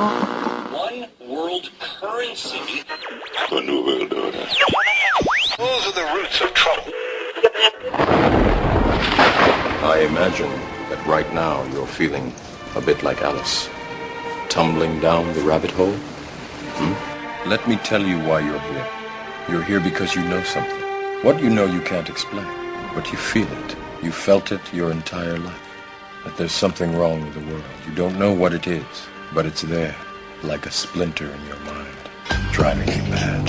One world currency. A new world order. Those are the roots of trouble. I imagine that right now you're feeling a bit like Alice, tumbling down the rabbit hole. Let me tell you why you're here. You're here because you know something. What you know you can't explain, but you feel it. You felt it your entire life. That there's something wrong with the world. You don't know what it is, but it's there, like a splinter in your mind, driving you mad.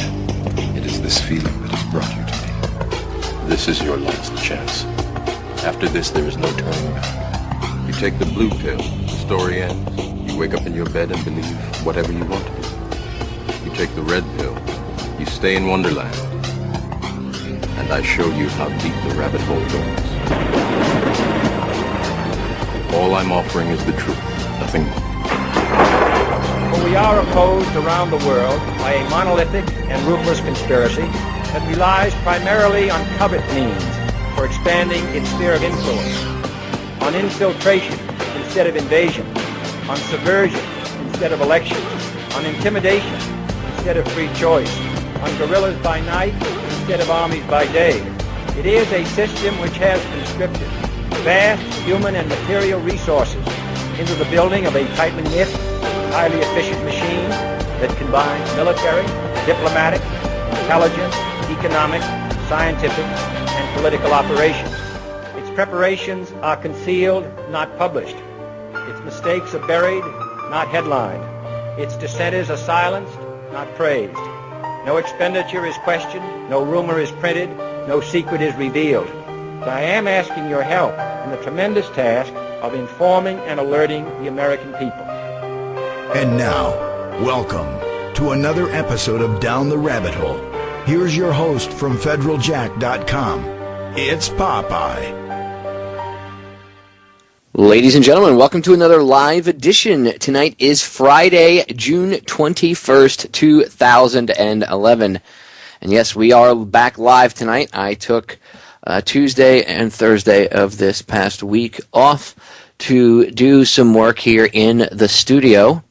It is this feeling that has brought you to me. This is your last chance. After this, there is no turning back. You take the blue pill, the story ends. You wake up in your bed and believe whatever you want to believe. You take the red pill, you stay in Wonderland, and I show you how deep the rabbit hole goes. All I'm offering is the truth, nothing more. For we are opposed around the world by a monolithic and ruthless conspiracy that relies primarily on covert means for expanding its sphere of influence, on infiltration instead of invasion, on subversion instead of election, on intimidation instead of free choice, on guerrillas by night instead of armies by day. It is a system which has conscripted vast human and material resources into the building of a tightly knit, highly efficient machine that combines military, diplomatic, intelligence, economic, scientific, and political operations. Its preparations are concealed, not published. Its mistakes are buried, not headlined. Its dissenters are silenced, not praised. No expenditure is questioned, no rumor is printed, no secret is revealed. But I am asking your help in the tremendous task of informing and alerting the American people. And now, welcome to another episode of Down the Rabbit Hole. Here's your host from federaljack.com. It's Popeye. Ladies and gentlemen, welcome to another live edition. Tonight is Friday, June 21st, 2011. And yes, we are back live tonight. I took Tuesday and Thursday of this past week off to do some work here in the studio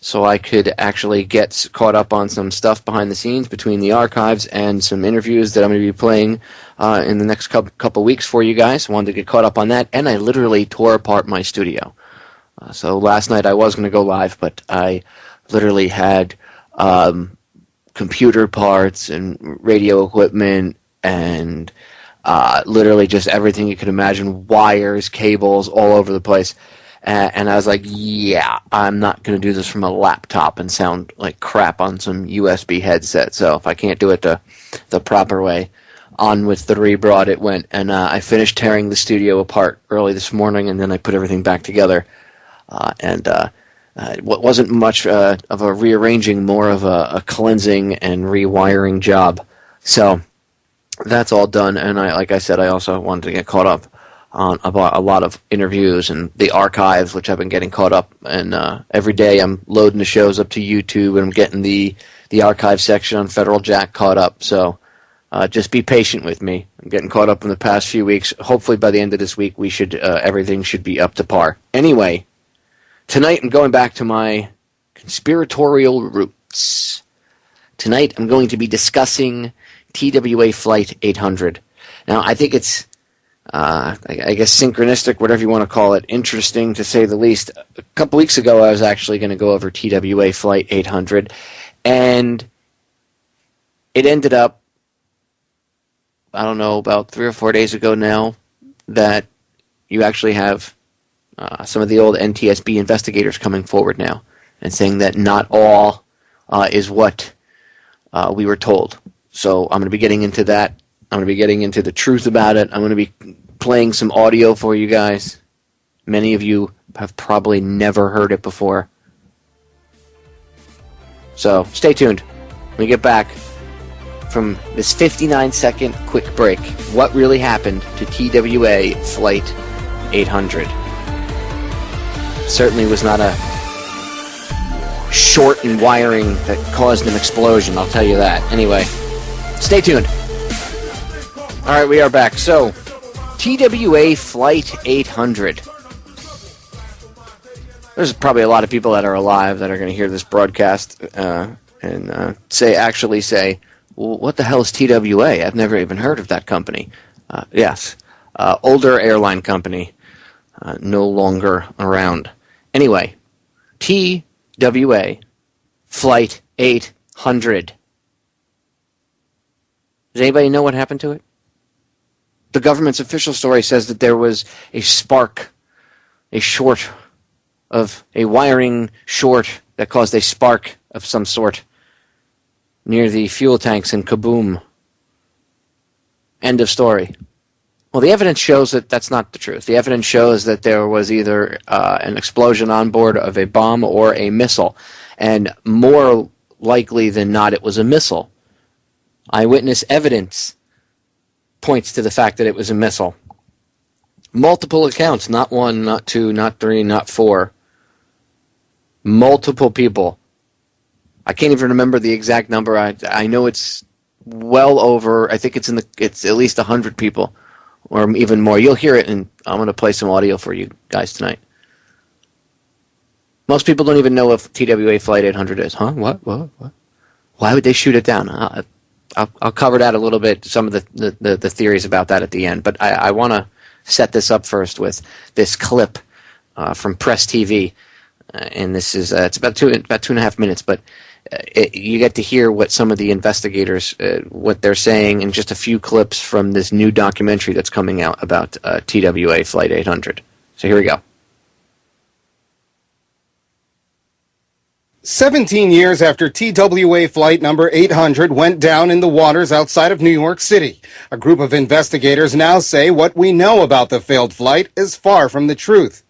so I could actually get caught up on some stuff behind the scenes between the archives and some interviews that I'm going to be playing in the next couple weeks for you guys. I wanted to get caught up on that, and I literally tore apart my studio. So last night I was going to go live, but I literally had computer parts and radio equipment and literally just everything you could imagine, wires, cables, all over the place. And I was like, yeah, I'm not going to do this from a laptop and sound like crap on some USB headset. So if I can't do it the proper way, on with the rebroad it went. And I finished tearing the studio apart early this morning, and then I put everything back together. It wasn't much of a rearranging, more of a cleansing and rewiring job. So that's all done. And like I said, I also wanted to get caught up on about a lot of interviews and the archives, which I've been getting caught up. And every day I'm loading the shows up to YouTube, and I'm getting the archive section on Federal Jack caught up. So just be patient with me. I'm getting caught up in the past few weeks. Hopefully by the end of this week, we should everything should be up to par. Anyway, tonight I'm going back to my conspiratorial roots. Tonight I'm going to be discussing TWA Flight 800. Now, I think it's I guess synchronistic, whatever you want to call it, interesting to say the least. A couple weeks ago, I was actually going to go over TWA Flight 800, and it ended up, I don't know, about 3 or 4 days ago now, that you actually have some of the old NTSB investigators coming forward now and saying that not all is what we were told. So I'm going to be getting into that. I'm going to be getting into the truth about it. I'm going to be playing some audio for you guys. Many of you have probably never heard it before. So stay tuned. When we get back from this 59-second quick break, what really happened to TWA Flight 800? Certainly was not a short in wiring that caused an explosion, I'll tell you that. Anyway, stay tuned. Alright, we are back. So, TWA Flight 800. There's probably a lot of people that are alive that are going to hear this broadcast and actually say, well, what the hell is TWA? I've never even heard of that company. Yes, older airline company, no longer around. Anyway, TWA Flight 800. Does anybody know what happened to it? The government's official story says that there was a spark, a short of a wiring short that caused a spark of some sort near the fuel tanks, and kaboom. End of story. Well, the evidence shows that that's not the truth. The evidence shows that there was either an explosion on board of a bomb or a missile, and more likely than not, it was a missile. Eyewitness evidence points to the fact that it was a missile. Multiple accounts, not one, not two, not three, not four. Multiple people. I can't even remember the exact number. I know it's well over, I think it's at least 100 people, or even more. You'll hear it, and I'm going to play some audio for you guys tonight. Most people don't even know what TWA Flight 800 is. Huh? What? Why would they shoot it down? I'll cover that a little bit, some of the theories about that at the end. But I want to set this up first with this clip from Press TV. And this is it's about 2.5 minutes, but you get to hear what some of the investigators, what they're saying, and just a few clips from this new documentary that's coming out about TWA Flight 800. So here we go. 17 years after TWA flight number 800 went down in the waters outside of New York City, a group of investigators now say what we know about the failed flight is far from the truth.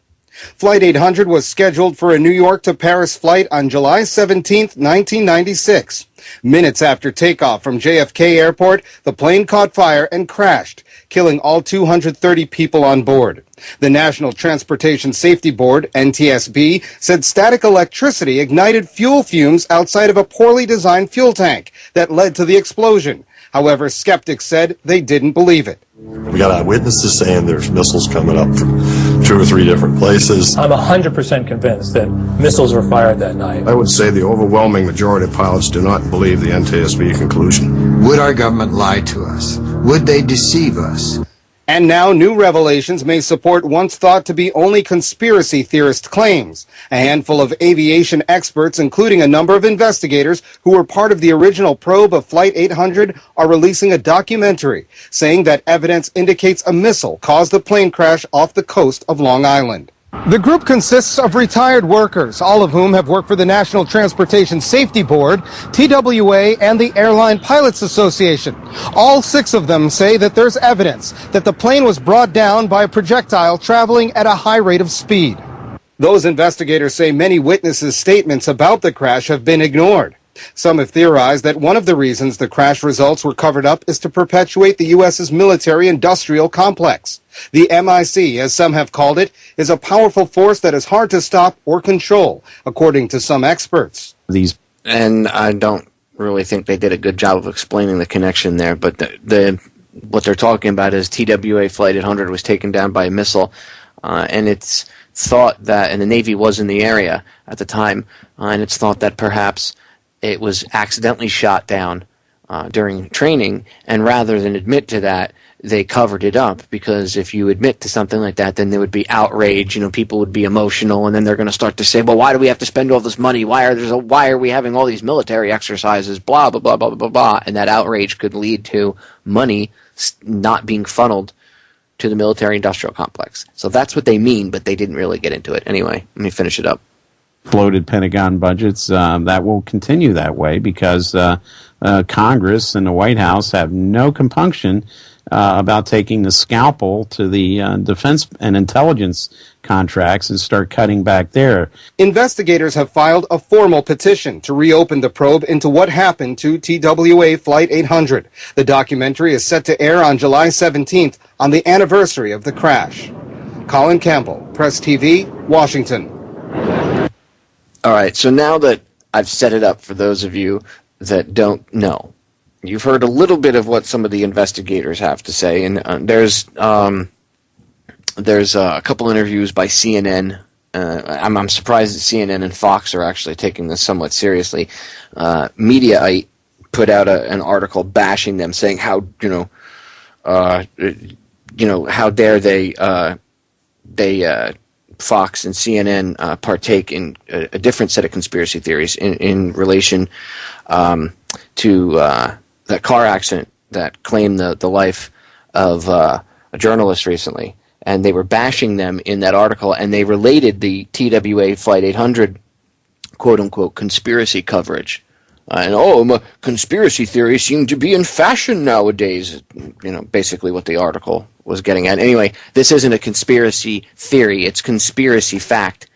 Flight 800 was scheduled for a New York to Paris flight on July 17, 1996. Minutes after takeoff from JFK Airport, the plane caught fire and crashed, killing all 230 people on board. The National Transportation Safety Board, NTSB, said static electricity ignited fuel fumes outside of a poorly designed fuel tank that led to the explosion. However, skeptics said they didn't believe it. We got eyewitnesses saying there's missiles coming up from 2 or 3 different places. I'm 100% convinced that missiles were fired that night. I would say the overwhelming majority of pilots do not believe the NTSB conclusion. Would our government lie to us? Would they deceive us? And now new revelations may support once thought to be only conspiracy theorist claims. A handful of aviation experts, including a number of investigators who were part of the original probe of Flight 800, are releasing a documentary saying that evidence indicates a missile caused the plane crash off the coast of Long Island. The group consists of retired workers, all of whom have worked for the National Transportation Safety Board, TWA, and the Airline Pilots Association. All 6 of them say that there's evidence that the plane was brought down by a projectile traveling at a high rate of speed. Those investigators say many witnesses' statements about the crash have been ignored. Some have theorized that one of the reasons the crash results were covered up is to perpetuate the U.S.'s military-industrial complex. The MIC, as some have called it, is a powerful force that is hard to stop or control, according to some experts. And I don't really think they did a good job of explaining the connection there, but what they're talking about is TWA Flight 800 was taken down by a missile, and it's thought that, and the Navy was in the area at the time, and it's thought that perhaps it was accidentally shot down during training, and rather than admit to that, they covered it up, because if you admit to something like that, then there would be outrage, people would be emotional, and then they're going to start to say, well, why do we have to spend all this money? Why are we having all these military exercises, blah, blah, blah, blah, blah, blah, and that outrage could lead to money not being funneled to the military-industrial complex. So that's what they mean, but they didn't really get into it. Anyway, let me finish it up. Bloated Pentagon budgets, that will continue that way because Congress and the White House have no compunction about taking the scalpel to the defense and intelligence contracts and start cutting back there. Investigators have filed a formal petition to reopen the probe into what happened to TWA Flight 800. The documentary is set to air on July 17th on the anniversary of the crash. Colin Campbell, Press TV, Washington. All right, so now that I've set it up for those of you that don't know, you've heard a little bit of what some of the investigators have to say, and there's a couple interviews by CNN I'm surprised that CNN and Fox are actually taking this somewhat seriously. Mediaite put out an article bashing them, saying how how dare they Fox and CNN partake in a different set of conspiracy theories in relation to that car accident that claimed the life of a journalist recently. And they were bashing them in that article, and they related the TWA Flight 800 quote-unquote conspiracy coverage. Conspiracy theories seem to be in fashion nowadays. Basically what the article was getting at. Anyway, this isn't a conspiracy theory. It's conspiracy fact.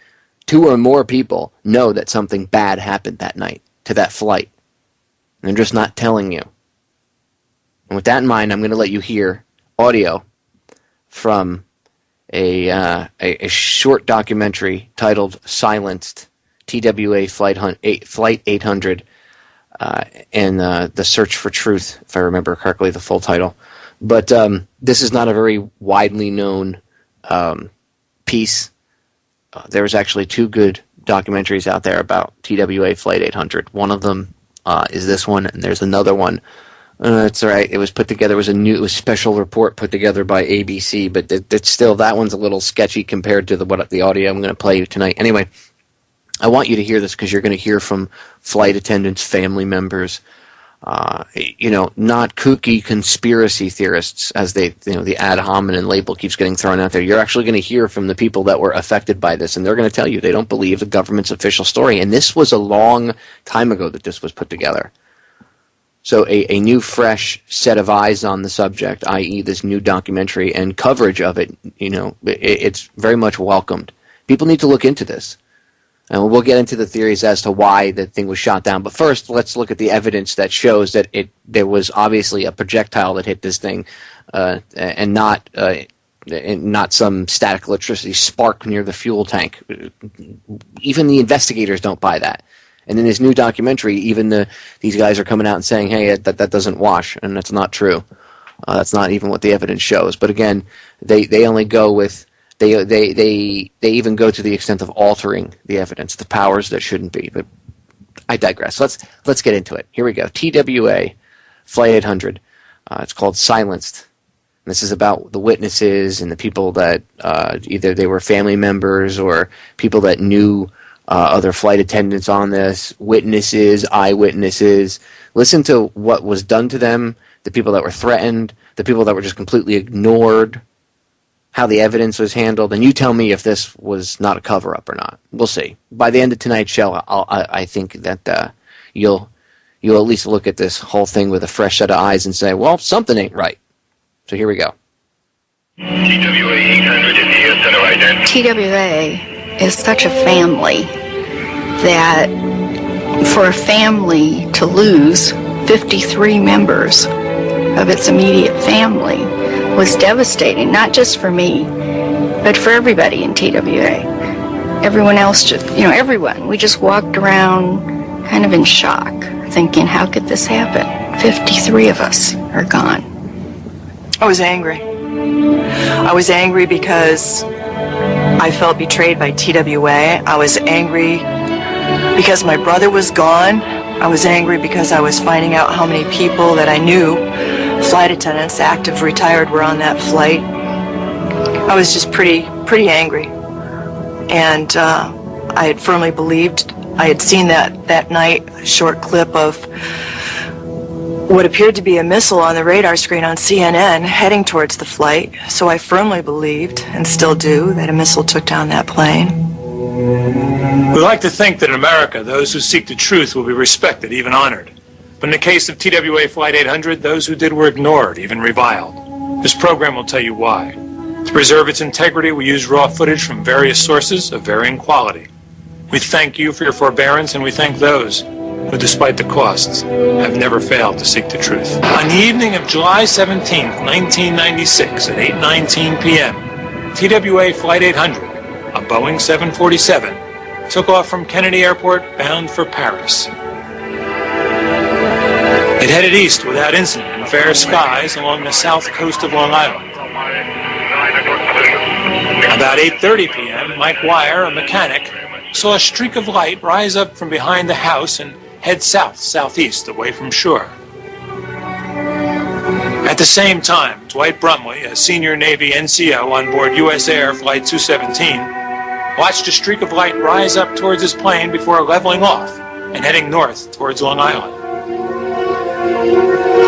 2 or more people know that something bad happened that night to that flight. And they're just not telling you. And with that in mind, I'm going to let you hear audio from a short documentary titled "Silenced," TWA Flight 800, and the Search for Truth, if I remember correctly, the full title. But this is not a very widely known piece. There's actually 2 good documentaries out there about TWA Flight 800. One of them is this one, and there's another one. It's all right. It was put together. It was a special report put together by ABC, but it's still, that one's a little sketchy compared to the audio I'm going to play you tonight. Anyway, I want you to hear this because you're going to hear from flight attendants, family members, not kooky conspiracy theorists, as the ad hominem label keeps getting thrown out there. You're actually going to hear from the people that were affected by this, and they're going to tell you they don't believe the government's official story. And this was a long time ago that this was put together. So a new, fresh set of eyes on the subject, i.e. this new documentary and coverage of it, it's very much welcomed. People need to look into this. And we'll get into the theories as to why the thing was shot down. But first, let's look at the evidence that shows that there was obviously a projectile that hit this thing, and not some static electricity spark near the fuel tank. Even the investigators don't buy that. And in this new documentary, even these guys are coming out and saying, hey, that doesn't wash, and that's not true. That's not even what the evidence shows. But again, they only go with, they even go to the extent of altering the evidence, the powers that shouldn't be. But I digress. Let's get into it. Here we go. TWA Flight 800. It's called Silenced. And this is about the witnesses and the people that either they were family members or people that knew other flight attendants on this, witnesses, eyewitnesses. Listen to what was done to them, the people that were threatened, the people that were just completely ignored, how the evidence was handled, and you tell me if this was not a cover-up or not. We'll see. By the end of tonight's show, I think that you'll at least look at this whole thing with a fresh set of eyes and say, well, something ain't right. So here we go. TWA 800 in the center identity. TWA is such a family that for a family to lose 53 members of its immediate family was devastating, not just for me, but for everybody in TWA. Everyone else, everyone. We just walked around kind of in shock, thinking, how could this happen? 53 of us are gone. I was angry. I was angry because I felt betrayed by TWA. I was angry because my brother was gone. I was angry because I was finding out how many people that I knew, flight attendants, active, retired, were on that flight. I was just pretty angry. And I had firmly believed, I had seen that night a short clip of what appeared to be a missile on the radar screen on CNN heading towards the flight. So I firmly believed, and still do, that a missile took down that plane. We like to think that in America, those who seek the truth will be respected, even honored. But in the case of TWA Flight 800, those who did were ignored, even reviled. This program will tell you why. To preserve its integrity, we use raw footage from various sources of varying quality. We thank you for your forbearance, and we thank those who, despite the costs, have never failed to seek the truth. On the evening of July 17, 1996, at 8:19 p.m., TWA Flight 800, a Boeing 747, took off from Kennedy Airport bound for Paris. It headed east without incident in fair skies along the south coast of Long Island. About 8:30 p.m., man, Mike Wire, a mechanic, saw a streak of light rise up from behind the house and head southeast, away from shore. At the same time, Dwight Brumley, a senior Navy NCO on board U.S. Air Flight 217, watched a streak of light rise up towards his plane before leveling off and heading north towards Long Island.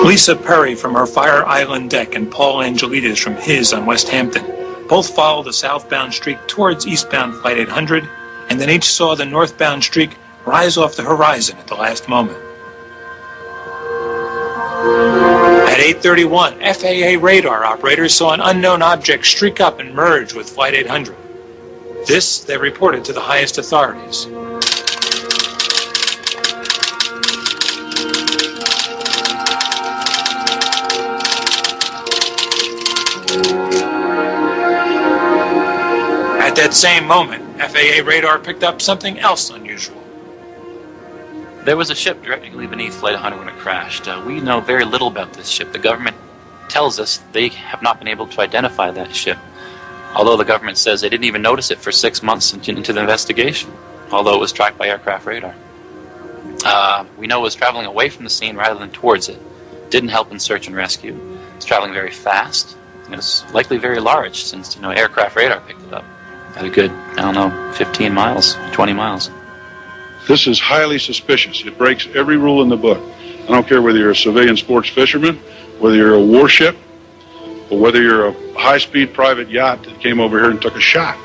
Lisa Perry from her Fire Island deck and Paul Angelides from his on West Hampton both followed the southbound streak towards eastbound Flight 800, and then each saw the northbound streak rise off the horizon at the last moment. At 8:31, FAA radar operators saw an unknown object streak up and merge with Flight 800. This they reported to the highest authorities. At that same moment, FAA radar picked up something else unusual. There was a ship directly beneath Flight 100 when it crashed. We know very little about this ship. The government tells us they have not been able to identify that ship, although the government says they didn't even notice it for 6 months into the investigation, although it was tracked by aircraft radar. We know it was traveling away from the scene rather than towards it. Didn't help in search and rescue. It was traveling very fast. It was likely very large since, aircraft radar picked it up at a good, 15 miles, 20 miles. This is highly suspicious. It breaks every rule in the book. I don't care whether you're a civilian sports fisherman, whether you're a warship, or whether you're a high-speed private yacht that came over here and took a shot.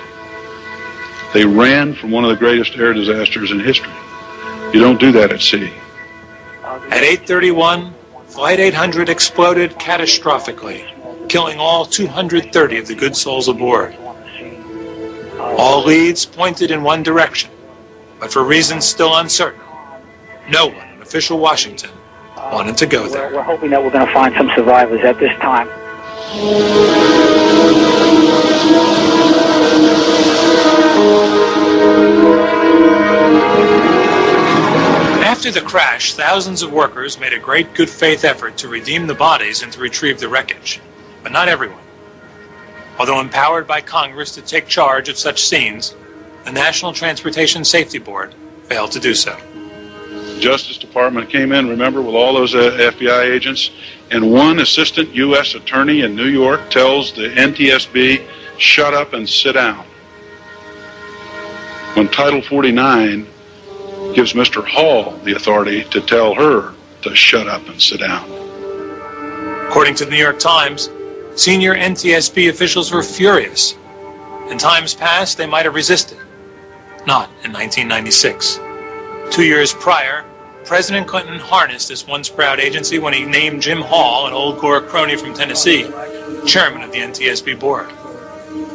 They ran from one of the greatest air disasters in history. You don't do that at sea. At 8:31, Flight 800 exploded catastrophically, killing all 230 of the good souls aboard. All leads pointed in one direction, but for reasons still uncertain, no one in official Washington wanted to go there. We're hoping that we're going to find some survivors at this time. After the crash, thousands of workers made a great good faith effort to redeem the bodies and to retrieve the wreckage, but not everyone. Although empowered by Congress to take charge of such scenes, the National Transportation Safety Board failed to do so. The Justice Department came in, remember, with all those FBI agents, and one assistant U.S. attorney in New York tells the NTSB, shut up and sit down. When Title 49 gives Mr. Hall the authority to tell her to shut up and sit down. According to the New York Times, senior NTSB officials were furious. In times past, they might have resisted. Not in 1996. 2 years prior, President Clinton harnessed this once proud agency when he named Jim Hall, an old Gore crony from Tennessee, chairman of the NTSB board.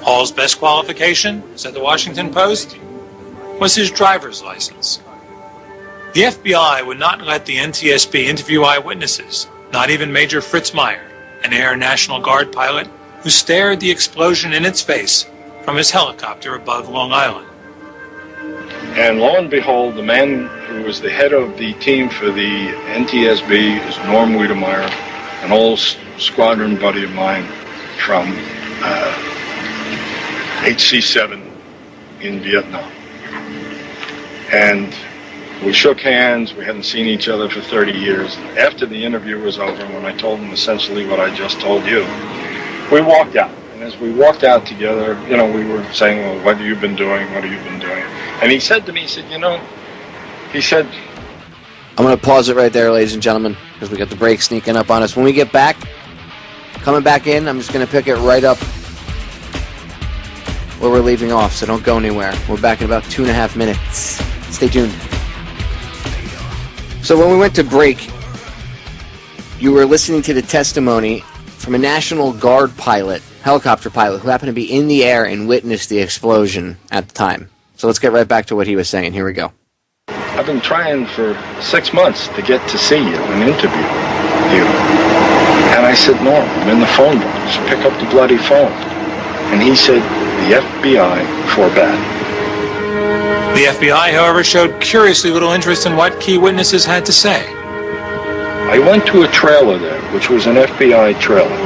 Hall's best qualification, said the Washington Post, was his driver's license. The FBI would not let the NTSB interview eyewitnesses, not even Major Fritz Meyer, an Air National Guard pilot who stared the explosion in its face from his helicopter above Long Island. And lo and behold, the man who was the head of the team for the NTSB is Norm Wiedemeyer, an old squadron buddy of mine from HC-7 in Vietnam. And we shook hands. We hadn't seen each other for 30 years. After the interview was over, when I told him essentially what I just told you, we walked out. And as we walked out together, we were saying, well, what have you been doing? What have you been doing? And he said to me, he said, I'm going to pause it right there, ladies and gentlemen, because we got the break sneaking up on us. When we get back, coming back in, I'm just going to pick it right up where we're leaving off, so don't go anywhere. We're back in about 2.5 minutes. Stay tuned. So when we went to break, you were listening to the testimony from a National Guard pilot, helicopter pilot, who happened to be in the air and witnessed the explosion at the time. So let's get right back to what he was saying. Here we go. I've been trying for 6 months to get to see you and interview you. And I said, Norm, I'm in the phone book. Just pick up the bloody phone. And he said, the FBI forbade. The FBI, however, showed curiously little interest in what key witnesses had to say. I went to a trailer there, which was an FBI trailer.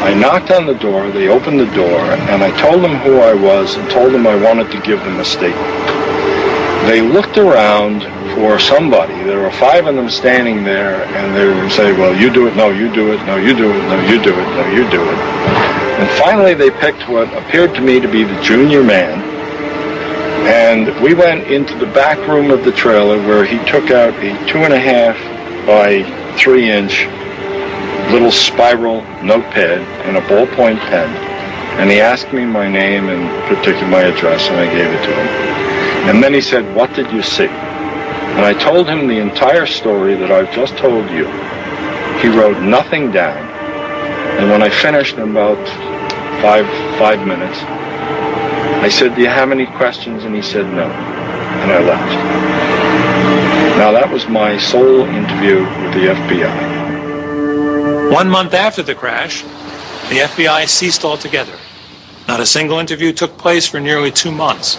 I knocked on the door, they opened the door, and I told them who I was and told them I wanted to give them a statement. They looked around for somebody. There were 5 of them standing there, and they would say, well, you do it, no, you do it, no, you do it, no, you do it, no, you do it. And finally they picked what appeared to me to be the junior man, and we went into the back room of the trailer where he took out a 2.5 by 3-inch little spiral notepad and a ballpoint pen, and he asked me my name and particularly my address, and I gave it to him. And then he said, what did you see? And I told him the entire story that I've just told you. He wrote nothing down, and when I finished in about five minutes, I said, do you have any questions? And he said no, and I left. Now that was my sole interview with the FBI. 1 month after the crash, the FBI ceased altogether. Not a single interview took place for nearly 2 months.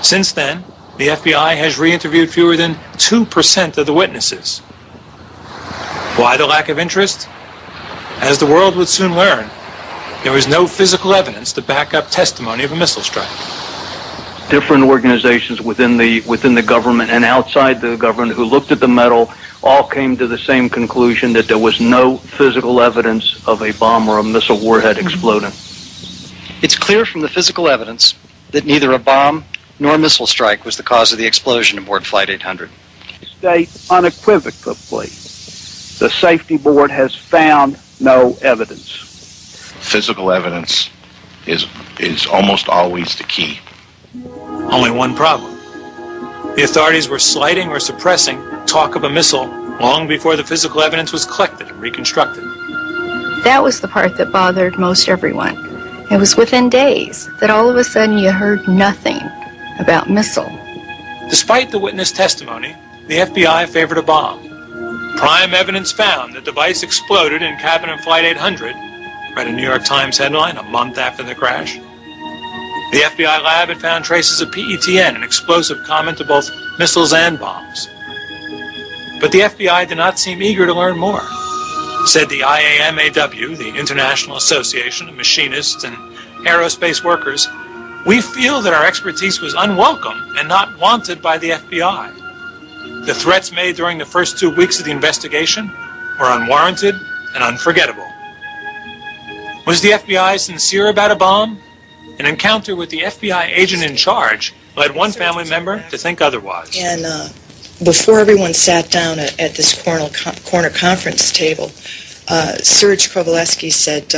Since then, the FBI has re-interviewed fewer than 2% of the witnesses. Why the lack of interest? As the world would soon learn, there was no physical evidence to back up testimony of a missile strike. Different organizations within the government and outside the government who looked at the metal all came to the same conclusion that there was no physical evidence of a bomb or a missile warhead exploding. It's clear from the physical evidence that neither a bomb nor a missile strike was the cause of the explosion aboard Flight 800. State unequivocally, the safety board has found no evidence. Physical evidence is almost always the key. Only one problem. The authorities were slighting or suppressing talk of a missile long before the physical evidence was collected and reconstructed. That was the part that bothered most everyone. It was within days that all of a sudden you heard nothing about missile. Despite the witness testimony, the FBI favored a bomb. Prime evidence found the device exploded in cabin of Flight 800, read a New York Times headline a month after the crash. The FBI lab had found traces of PETN, an explosive common to both missiles and bombs. But the FBI did not seem eager to learn more. Said the IAMAW, the International Association of Machinists and Aerospace Workers, we feel that our expertise was unwelcome and not wanted by the FBI. The threats made during the first 2 weeks of the investigation were unwarranted and unforgettable. Was the FBI sincere about a bomb? An encounter with the FBI agent in charge led one family member to think otherwise. And before everyone sat down at this corner conference table, Serge Kovaleski said,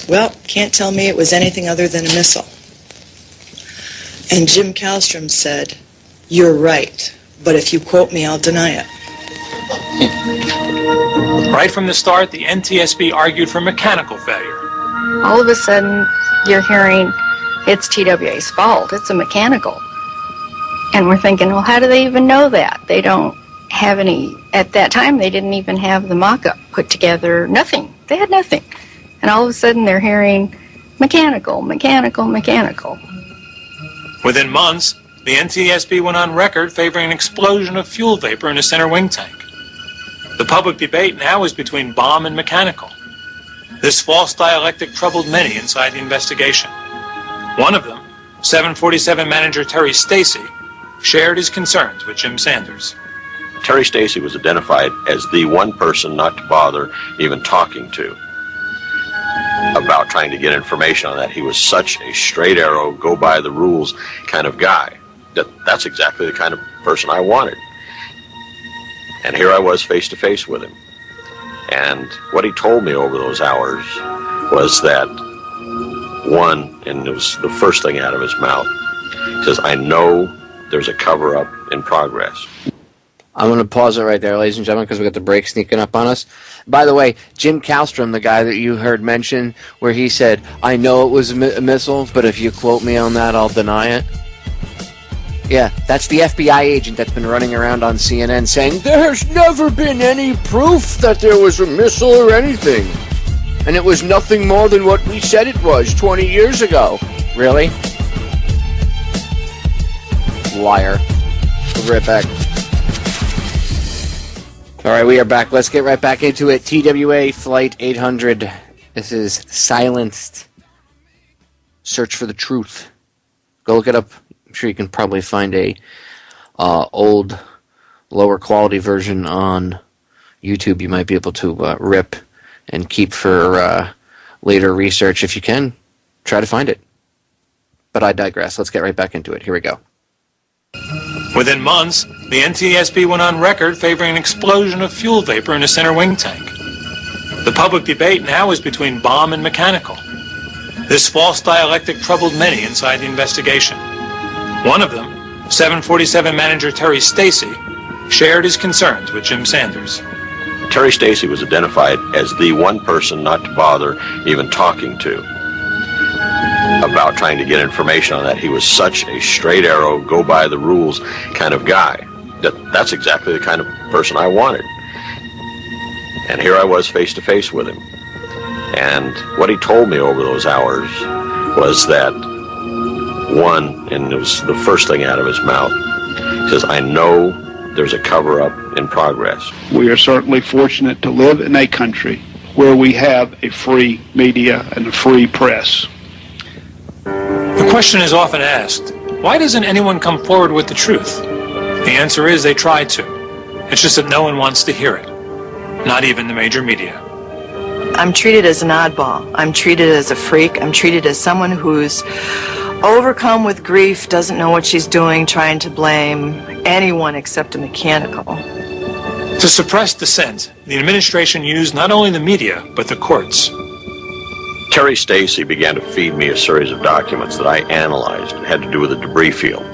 well, can't tell me it was anything other than a missile. And Jim Kallstrom said, you're right, but if you quote me, I'll deny it. Right from the start, the NTSB argued for mechanical failure. All of a sudden, you're hearing, it's TWA's fault, it's a mechanical. And we're thinking, well, how do they even know that? They don't have any, at that time, they didn't even have the mock-up put together, nothing. They had nothing. And all of a sudden, they're hearing mechanical, mechanical, mechanical. Within months, the NTSB went on record favoring an explosion of fuel vapor in a center wing tank. The public debate now is between bomb and mechanical. This false dialectic troubled many inside the investigation. One of them, 747 manager Terry Stacy, shared his concerns with Jim Sanders. Terry Stacy was identified as the one person not to bother even talking to about trying to get information on that. He was such a straight arrow, go by the rules kind of guy. That's exactly the kind of person I wanted. And here I was face to face with him. And what he told me over those hours was that, one, and it was the first thing out of his mouth, he says, I know there's a cover-up in progress. I'm going to pause it right there, ladies and gentlemen, because we got the break sneaking up on us. By the way, Jim Kallstrom, the guy that you heard mention, where he said, I know it was a missile, but if you quote me on that, I'll deny it. Yeah, that's the FBI agent that's been running around on CNN saying, there has never been any proof that there was a missile or anything. And it was nothing more than what we said it was 20 years ago. Really? Liar. We'll be right back. All right, we are back. Let's get right back into it. TWA Flight 800 This is Silenced. Search for the Truth. Go look it up. I'm sure you can probably find a old, lower quality version on YouTube. You might be able to rip and keep for later research. If you can, try to find it. But I digress. Let's get right back into it. Here we go. Within months, the NTSB went on record favoring an explosion of fuel vapor in a center wing tank. The public debate now is between bomb and mechanical. This false dialectic troubled many inside the investigation. One of them, 747 manager Terry Stacy, shared his concerns with Jim Sanders. Terry Stacy was identified as the one person not to bother even talking to about trying to get information on that. He was such a straight arrow, go by the rules kind of guy. That's exactly the kind of person I wanted. And here I was face to face with him. And what he told me over those hours was that, one, and it was the first thing out of his mouth, he says, I know there's a cover-up in progress. We are certainly fortunate to live in a country where we have a free media and a free press. The question is often asked, why doesn't anyone come forward with the truth? The answer is they try to. It's just that no one wants to hear it. Not even the major media. I'm treated as an oddball. I'm treated as a freak. I'm treated as someone who's overcome with grief, doesn't know what she's doing, trying to blame anyone except a mechanical. To suppress dissent, the administration used not only the media, but the courts. Terry Stacy began to feed me a series of documents that I analyzed. It had to do with the debris field.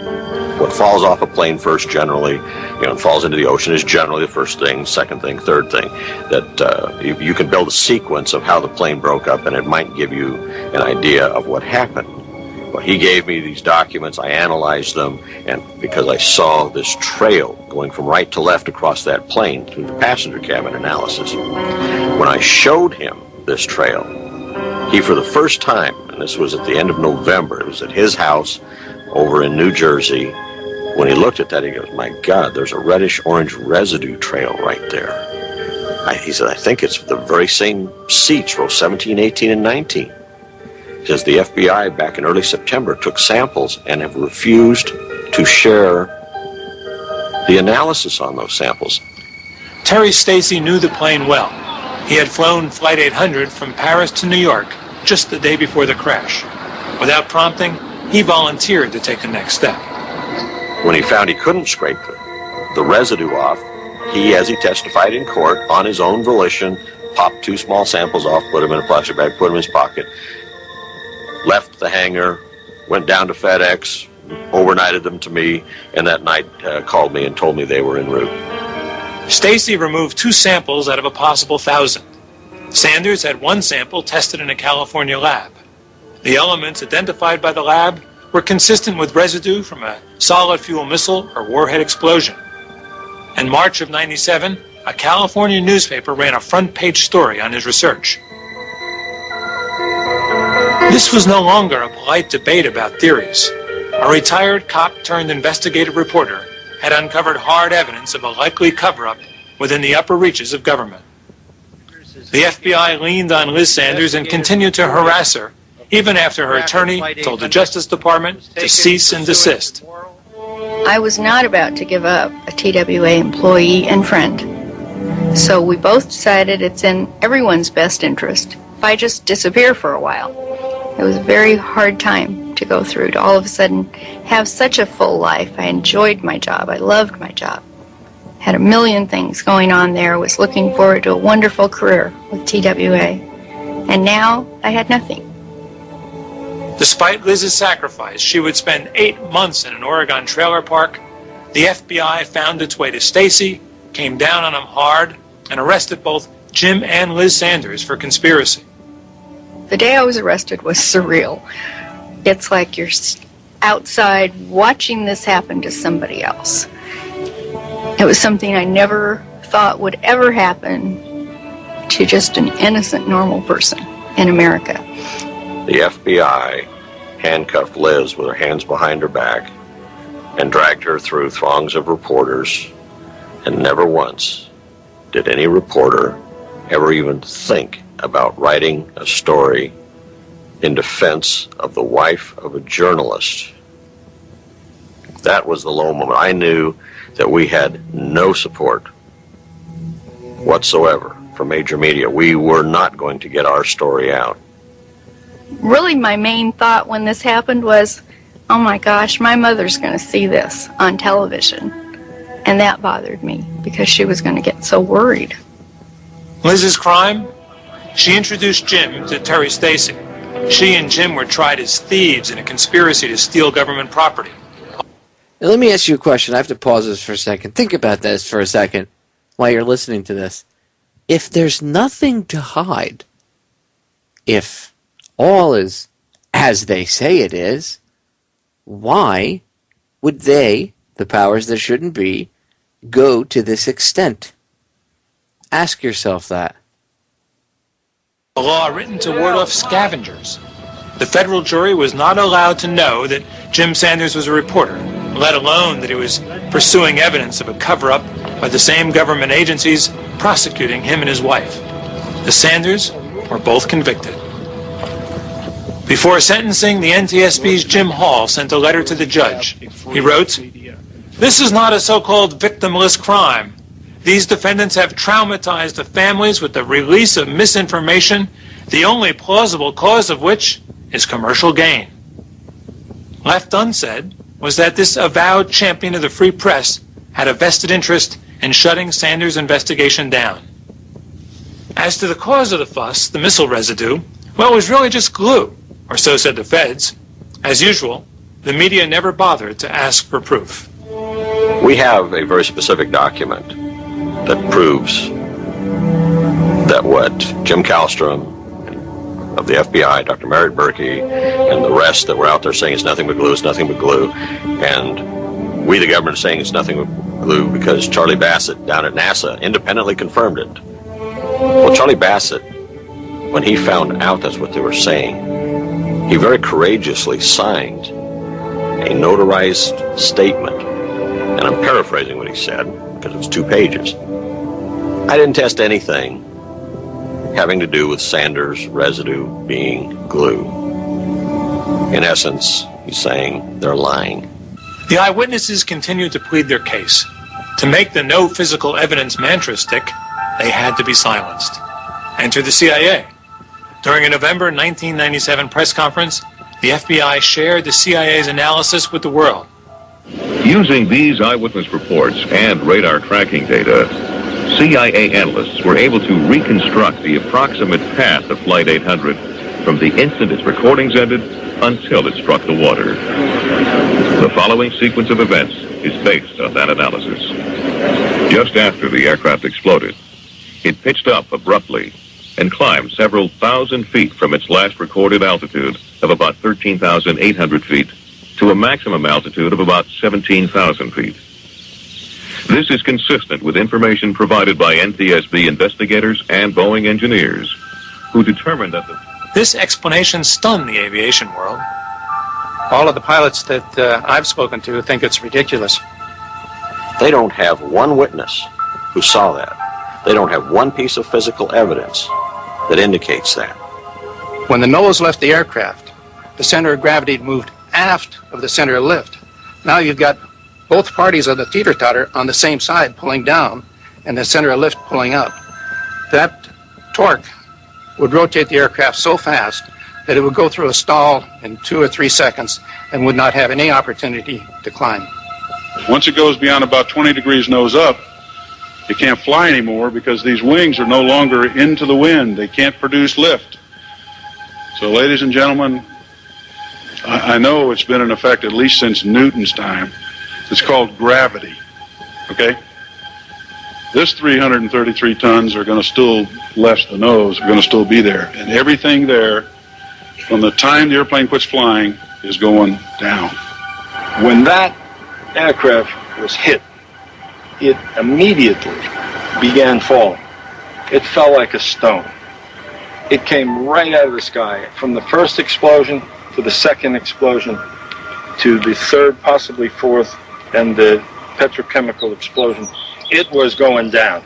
What falls off a plane first generally, and falls into the ocean is generally the first thing, second thing, third thing. That you can build a sequence of how the plane broke up, and it might give you an idea of what happened. Well, he gave me these documents, I analyzed them, and because I saw this trail going from right to left across that plane through the passenger cabin analysis, when I showed him this trail, he, for the first time, and this was at the end of November, it was at his house over in New Jersey, when he looked at that, he goes, my God, there's a reddish-orange residue trail right there. He said, I think it's the very same seats, row 17, 18, and 19. He says the FBI, back in early September, took samples and have refused to share the analysis on those samples. Terry Stacy knew the plane well. He had flown Flight 800 from Paris to New York just the day before the crash. Without prompting, he volunteered to take the next step. When he found he couldn't scrape the residue off, he, as he testified in court, on his own volition, popped 2 small samples off, put them in a plastic bag, put them in his pocket, left the hangar, went down to FedEx, overnighted them to me, and that night called me and told me they were en route. Stacy removed 2 samples out of a possible 1,000. Sanders had 1 sample tested in a California lab. The elements identified by the lab were consistent with residue from a solid fuel missile or warhead explosion. In March of '97, a California newspaper ran a front-page story on his research. This was no longer a polite debate about theories. A retired cop-turned-investigative reporter had uncovered hard evidence of a likely cover-up within the upper reaches of government. The FBI leaned on Liz Sanders and continued to harass her, even after her attorney told the Justice Department to cease and desist. I was not about to give up a TWA employee and friend. So we both decided it's in everyone's best interest if I just disappear for a while. It was a very hard time to go through, to all of a sudden have such a full life. I enjoyed my job. I loved my job. Had a million things going on there. Was looking forward to a wonderful career with TWA. And now I had nothing. Despite Liz's sacrifice, she would spend 8 months in an Oregon trailer park. The FBI found its way to Stacy, came down on him hard, and arrested both Jim and Liz Sanders for conspiracy. The day I was arrested was surreal. It's like you're outside watching this happen to somebody else. It was something I never thought would ever happen to just an innocent, normal person in America. The FBI handcuffed Liz with her hands behind her back and dragged her through throngs of reporters, and never once did any reporter ever even think about writing a story in defense of the wife of a journalist. That was the low moment. I knew that we had no support whatsoever from major media. We were not going to get our story out. Really, my main thought when this happened was, oh my gosh, my mother's going to see this on television. And that bothered me because she was going to get so worried. Liz's crime? She introduced Jim to Terry Stacy. She and Jim were tried as thieves in a conspiracy to steal government property. Now, let me ask you a question. I have to pause this for a second. Think about this for a second while you're listening to this. If there's nothing to hide, if all is as they say it is, why would they, the powers that shouldn't be, go to this extent? Ask yourself that. A law written to ward off scavengers. The federal jury was not allowed to know that Jim Sanders was a reporter, let alone that he was pursuing evidence of a cover-up by the same government agencies prosecuting him and his wife. The Sanders were both convicted. Before sentencing, the NTSB's Jim Hall sent a letter to the judge. He wrote, "This is not a so-called victimless crime. These defendants have traumatized the families with the release of misinformation, the only plausible cause of which is commercial gain." Left unsaid was that this avowed champion of the free press had a vested interest in shutting Sanders' investigation down. As to the cause of the fuss, the missile residue, well, it was really just glue, or so said the feds. As usual, the media never bothered to ask for proof. We have a very specific document that proves that what Jim Kallstrom of the FBI, Dr. Merritt Berkey, and the rest that were out there saying it's nothing but glue, it's nothing but glue, and we, the government, are saying it's nothing but glue because Charlie Bassett down at NASA independently confirmed it. Well, Charlie Bassett, when he found out that's what they were saying, he very courageously signed a notarized statement, and I'm paraphrasing what he said because it was 2 pages. I didn't test anything having to do with Sanders' residue being glue. In essence, he's saying they're lying. The eyewitnesses continued to plead their case. To make the no physical evidence mantra stick, they had to be silenced. Enter the CIA. During a November 1997 press conference, the FBI shared the CIA's analysis with the world. Using these eyewitness reports and radar tracking data, CIA analysts were able to reconstruct the approximate path of Flight 800 from the instant its recordings ended until it struck the water. The following sequence of events is based on that analysis. Just after the aircraft exploded, it pitched up abruptly and climbed several thousand feet from its last recorded altitude of about 13,800 feet to a maximum altitude of about 17,000 feet. This is consistent with information provided by NTSB investigators and Boeing engineers, who determined that This explanation stunned the aviation world. All of the pilots that I've spoken to think it's ridiculous. They don't have one witness who saw that. They don't have one piece of physical evidence that indicates that. When the nose left the aircraft, the center of gravity moved aft of the center of lift. Now you've got both parties of the teeter-totter on the same side pulling down and the center of lift pulling up. That torque would rotate the aircraft so fast that it would go through a stall in 2 or 3 seconds and would not have any opportunity to climb. Once it goes beyond about 20 degrees nose up, it can't fly anymore because these wings are no longer into the wind. They can't produce lift. So, ladies and gentlemen, I know it's been in effect at least since Newton's time. It's called gravity, okay? This 333 tons are going to still, less the nose, are going to still be there. And everything there, from the time the airplane quits flying, is going down. When that aircraft was hit, it immediately began falling. It fell like a stone. It came right out of the sky. From the first explosion to the second explosion to the third, possibly fourth, and the petrochemical explosion, it was going down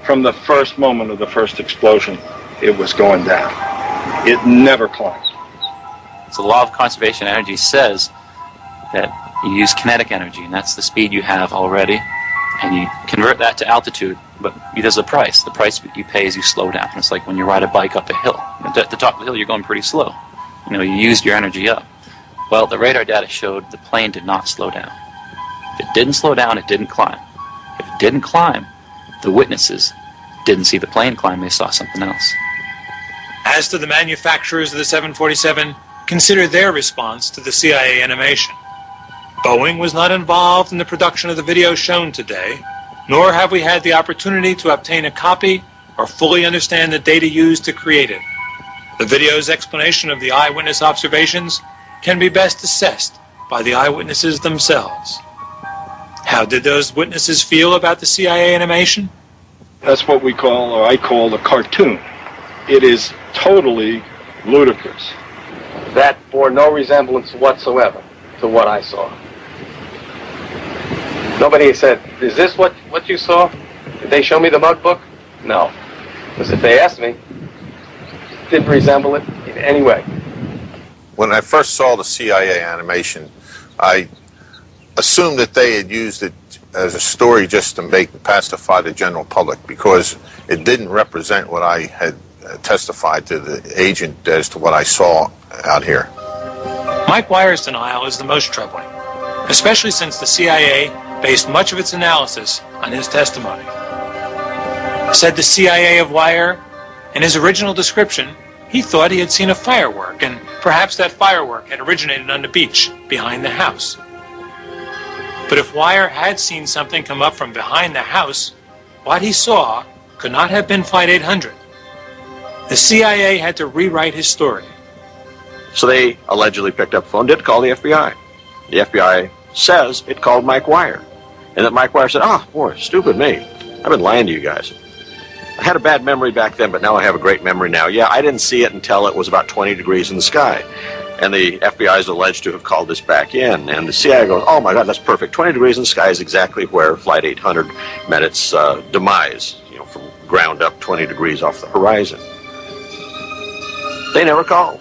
from the first moment of the first explosion it was going down. It never climbed. So the law of conservation of energy says that you use kinetic energy, and that's the speed you have already, and you convert that to altitude, but there's a price. The price you pay is you slow down. It's like when you ride a bike up a hill. At the top of the hill, you're going pretty slow. You used your energy up. Well, the radar data showed the plane did not slow down. If it didn't slow down, it didn't climb. If it didn't climb, the witnesses didn't see the plane climb, they saw something else. As to the manufacturers of the 747, consider their response to the CIA animation. Boeing was not involved in the production of the video shown today, nor have we had the opportunity to obtain a copy or fully understand the data used to create it. The video's explanation of the eyewitness observations can be best assessed by the eyewitnesses themselves. How did those witnesses feel about the CIA animation? That's what we call, or I call, a cartoon. It is totally ludicrous. That bore no resemblance whatsoever to what I saw. Nobody said, is this what you saw? Did they show me the mug book? No. Because if they asked me, it didn't resemble it in any way. When I first saw the CIA animation, I assumed that they had used it as a story just to pacify the general public, because it didn't represent what I had testified to the agent as to what I saw out here. Mike Wire's denial is the most troubling, especially since the CIA based much of its analysis on his testimony. Said the CIA of Wire, in his original description, he thought he had seen a firework, and perhaps that firework had originated on the beach behind the house. But if Wire had seen something come up from behind the house, what he saw could not have been Flight 800. The CIA had to rewrite his story. So they allegedly picked up the phone, did call the FBI. The FBI says it called Mike Wire. And that Mike Wire said, boy, stupid me. I've been lying to you guys. I had a bad memory back then, but now I have a great memory now. Yeah, I didn't see it until it was about 20 degrees in the sky. And the FBI is alleged to have called this back in. And the CIA goes, oh my God, that's perfect. 20 degrees in the sky is exactly where Flight 800 met its demise, from ground up 20 degrees off the horizon. They never called.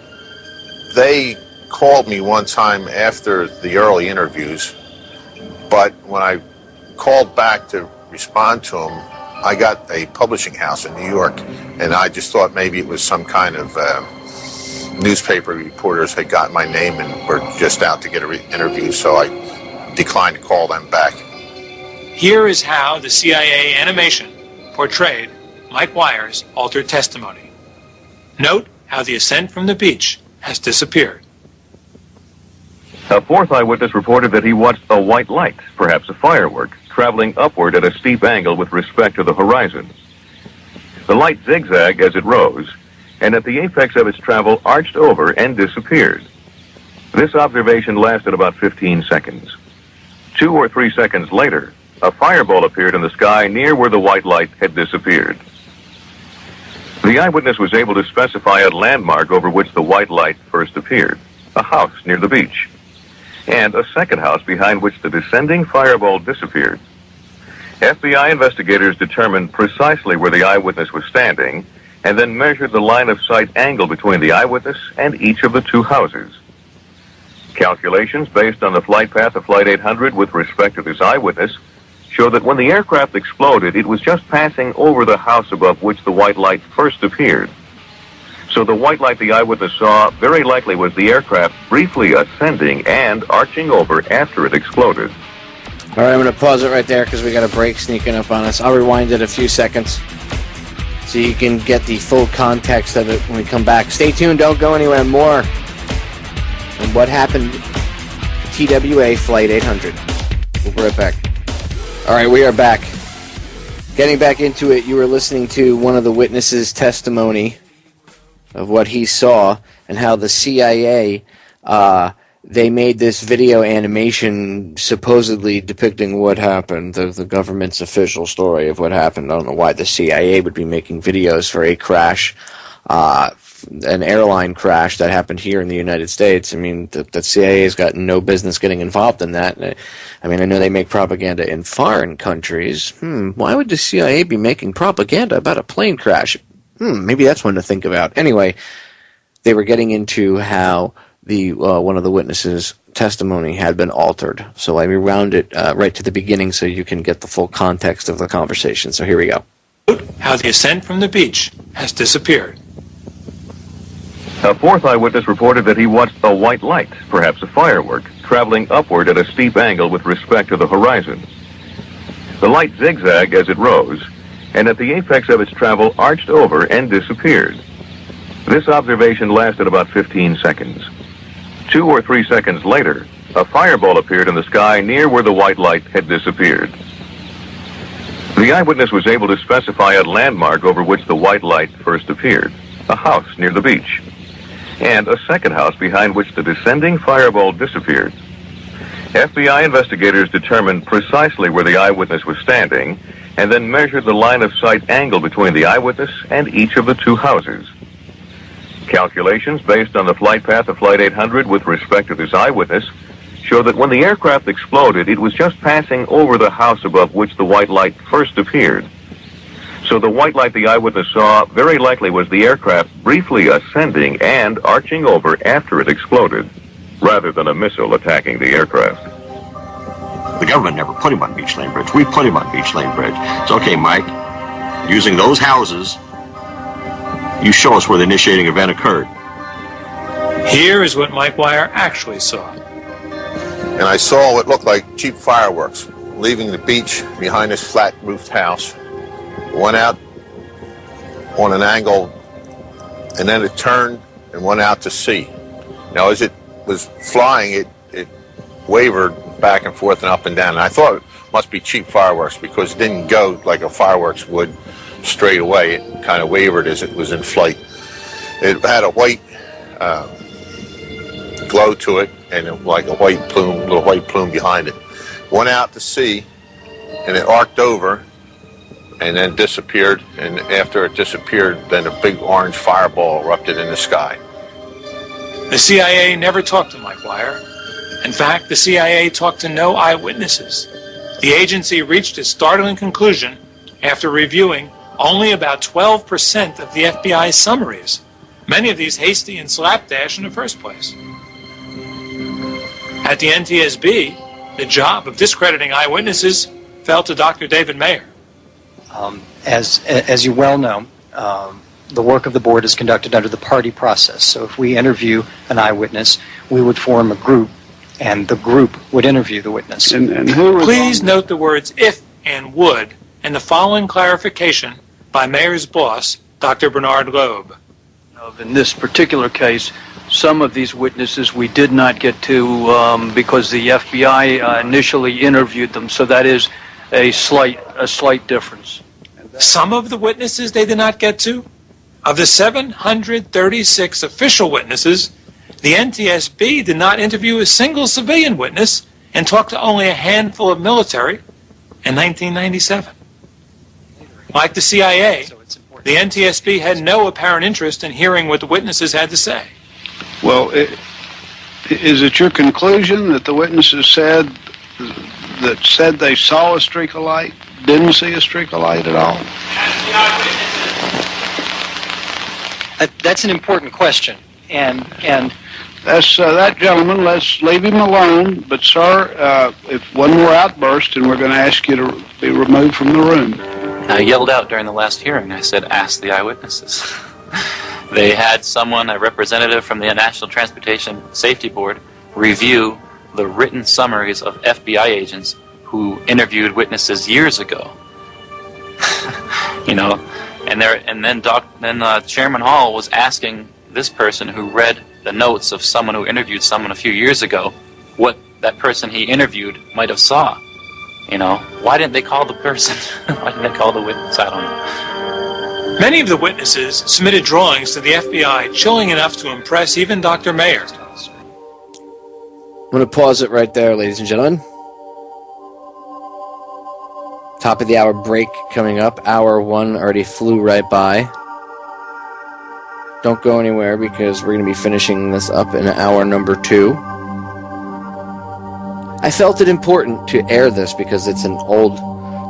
They called me one time after the early interviews, but when I called back to respond to them, I got a publishing house in New York, and I just thought maybe it was some kind of newspaper reporters had got my name and were just out to get an interview, so I declined to call them back. Here is how the CIA animation portrayed Mike Wire's altered testimony. Note how the ascent from the beach has disappeared. A fourth eyewitness reported that he watched a white light, perhaps a firework, traveling upward at a steep angle with respect to the horizon. The light zigzagged as it rose, and at the apex of its travel arched over and disappeared. This observation lasted about 15 seconds. 2 or 3 seconds later, a fireball appeared in the sky near where the white light had disappeared. The eyewitness was able to specify a landmark over which the white light first appeared, a house near the beach, and a second house behind which the descending fireball disappeared. FBI investigators determined precisely where the eyewitness was standing and then measured the line of sight angle between the eyewitness and each of the two houses. Calculations based on the flight path of Flight 800 with respect to this eyewitness show that when the aircraft exploded, it was just passing over the house above which the white light first appeared. So the white light the eyewitness saw very likely was the aircraft briefly ascending and arching over after it exploded. All right, I'm going to pause it right there because we got a break sneaking up on us. I'll rewind it a few seconds so you can get the full context of it when we come back. Stay tuned. Don't go anywhere. More on what happened to TWA Flight 800. We'll be right back. All right, we are back. Getting back into it, you were listening to one of the witnesses' testimony of what he saw and how the CIA, they made this video animation supposedly depicting what happened, the government's official story of what happened. I don't know why the CIA would be making videos for a crash, an airline crash that happened here in the United States. I mean, the CIA has got no business getting involved in that. I mean, I know they make propaganda in foreign countries. Why would the CIA be making propaganda about a plane crash? maybe that's one to think about. Anyway, they were getting into how the one of the witnesses' testimony had been altered. So I rewound it right to the beginning so you can get the full context of the conversation. So here we go. How the ascent from the beach has disappeared. A fourth eyewitness reported that he watched a white light, perhaps a firework, traveling upward at a steep angle with respect to the horizon. The light zigzagged as it rose, and at the apex of its travel arched over and disappeared. This observation lasted about 15 seconds. 2 or 3 seconds later, a fireball appeared in the sky near where the white light had disappeared. The eyewitness was able to specify a landmark over which the white light first appeared, a house near the beach, and a second house behind which the descending fireball disappeared. FBI investigators determined precisely where the eyewitness was standing and then measured the line of sight angle between the eyewitness and each of the two houses. Calculations based on the flight path of Flight 800 with respect to this eyewitness show that when the aircraft exploded, it was just passing over the house above which the white light first appeared. So the white light the eyewitness saw very likely was the aircraft briefly ascending and arching over after it exploded, rather than a missile attacking the aircraft. The government never put him on Beach Lane Bridge. We put him on Beach Lane Bridge. It's okay, Mike. Using those houses, you show us where the initiating event occurred. Here is what Mike Wire actually saw. And I saw what looked like cheap fireworks leaving the beach behind this flat-roofed house. It went out on an angle, and then it turned and went out to sea. Now, as it was flying, it wavered back and forth and up and down. And I thought it must be cheap fireworks because it didn't go like a fireworks would straight away. It kind of wavered as it was in flight. It had a white glow to it, and like a white plume, little white plume behind it. Went out to sea, and it arced over, and then disappeared. And after it disappeared, then a big orange fireball erupted in the sky. The CIA never talked to Mike Wire. In fact, the CIA talked to no eyewitnesses. The agency reached its startling conclusion after reviewing only about 12% of the FBI's summaries, many of these hasty and slapdash in the first place. At the NTSB, the job of discrediting eyewitnesses fell to Dr. David Mayer. As you well know, the work of the board is conducted under the party process. So if we interview an eyewitness, we would form a group, and the group would interview the witness. Please note the words if and would and the following clarification by Mayer's boss, Dr. Bernard Loeb. In this particular case, some of these witnesses we did not get to because the FBI initially interviewed them, so that is a slight difference. Some of the witnesses they did not get to? Of the 736 official witnesses, the NTSB did not interview a single civilian witness and talked to only a handful of military in 1997. Like the CIA, the NTSB had no apparent interest in hearing what the witnesses had to say. Well, is it your conclusion that the witnesses said they saw a streak of light, didn't see a streak of light at all? That's an important question, and that's that gentleman. Let's leave him alone. But sir, if one more outburst, and we're going to ask you to be removed from the room. I yelled out during the last hearing. I said, "Ask the eyewitnesses." They had someone, a representative from the National Transportation Safety Board, review the written summaries of FBI agents who interviewed witnesses years ago. And then Chairman Hall was asking this person who read the notes of someone who interviewed someone a few years ago what that person he interviewed might have saw. Why didn't they call the person? Why didn't they call the witness? I don't know. Many of the witnesses submitted drawings to the FBI, chilling enough to impress even Dr. Mayer. I'm going to pause it right there, ladies and gentlemen. Top of the hour break coming up. Hour one already flew right by. Don't go anywhere because we're going to be finishing this up in hour number 2. I felt it important to air this because it's an old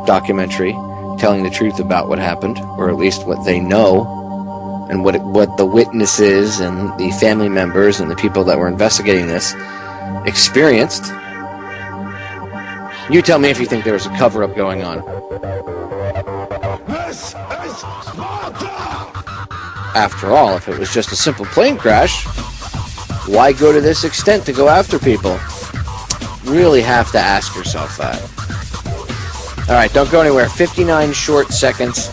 documentary telling the truth about what happened, or at least what they know. and what the witnesses and the family members and the people that were investigating this experienced. You tell me if you think there was a cover-up going on. After all, if it was just a simple plane crash, why go to this extent to go after people? Really have to ask yourself that. All right, don't go anywhere. 59 short seconds.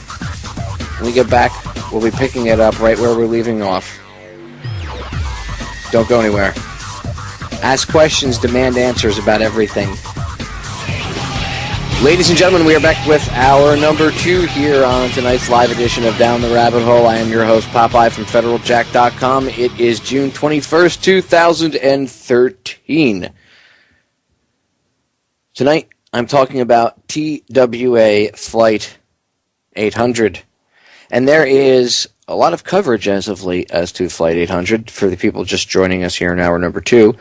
When we get back, we'll be picking it up right where we're leaving off. Don't go anywhere. Ask questions, demand answers about everything. Ladies and gentlemen, we are back with hour number 2 here on tonight's live edition of Down the Rabbit Hole. I am your host, Popeye from FederalJack.com. It is June 21st, 2013. Tonight, I'm talking about TWA Flight 800. And there is a lot of coverage as of late as to Flight 800 for the people just joining us here in hour number 2.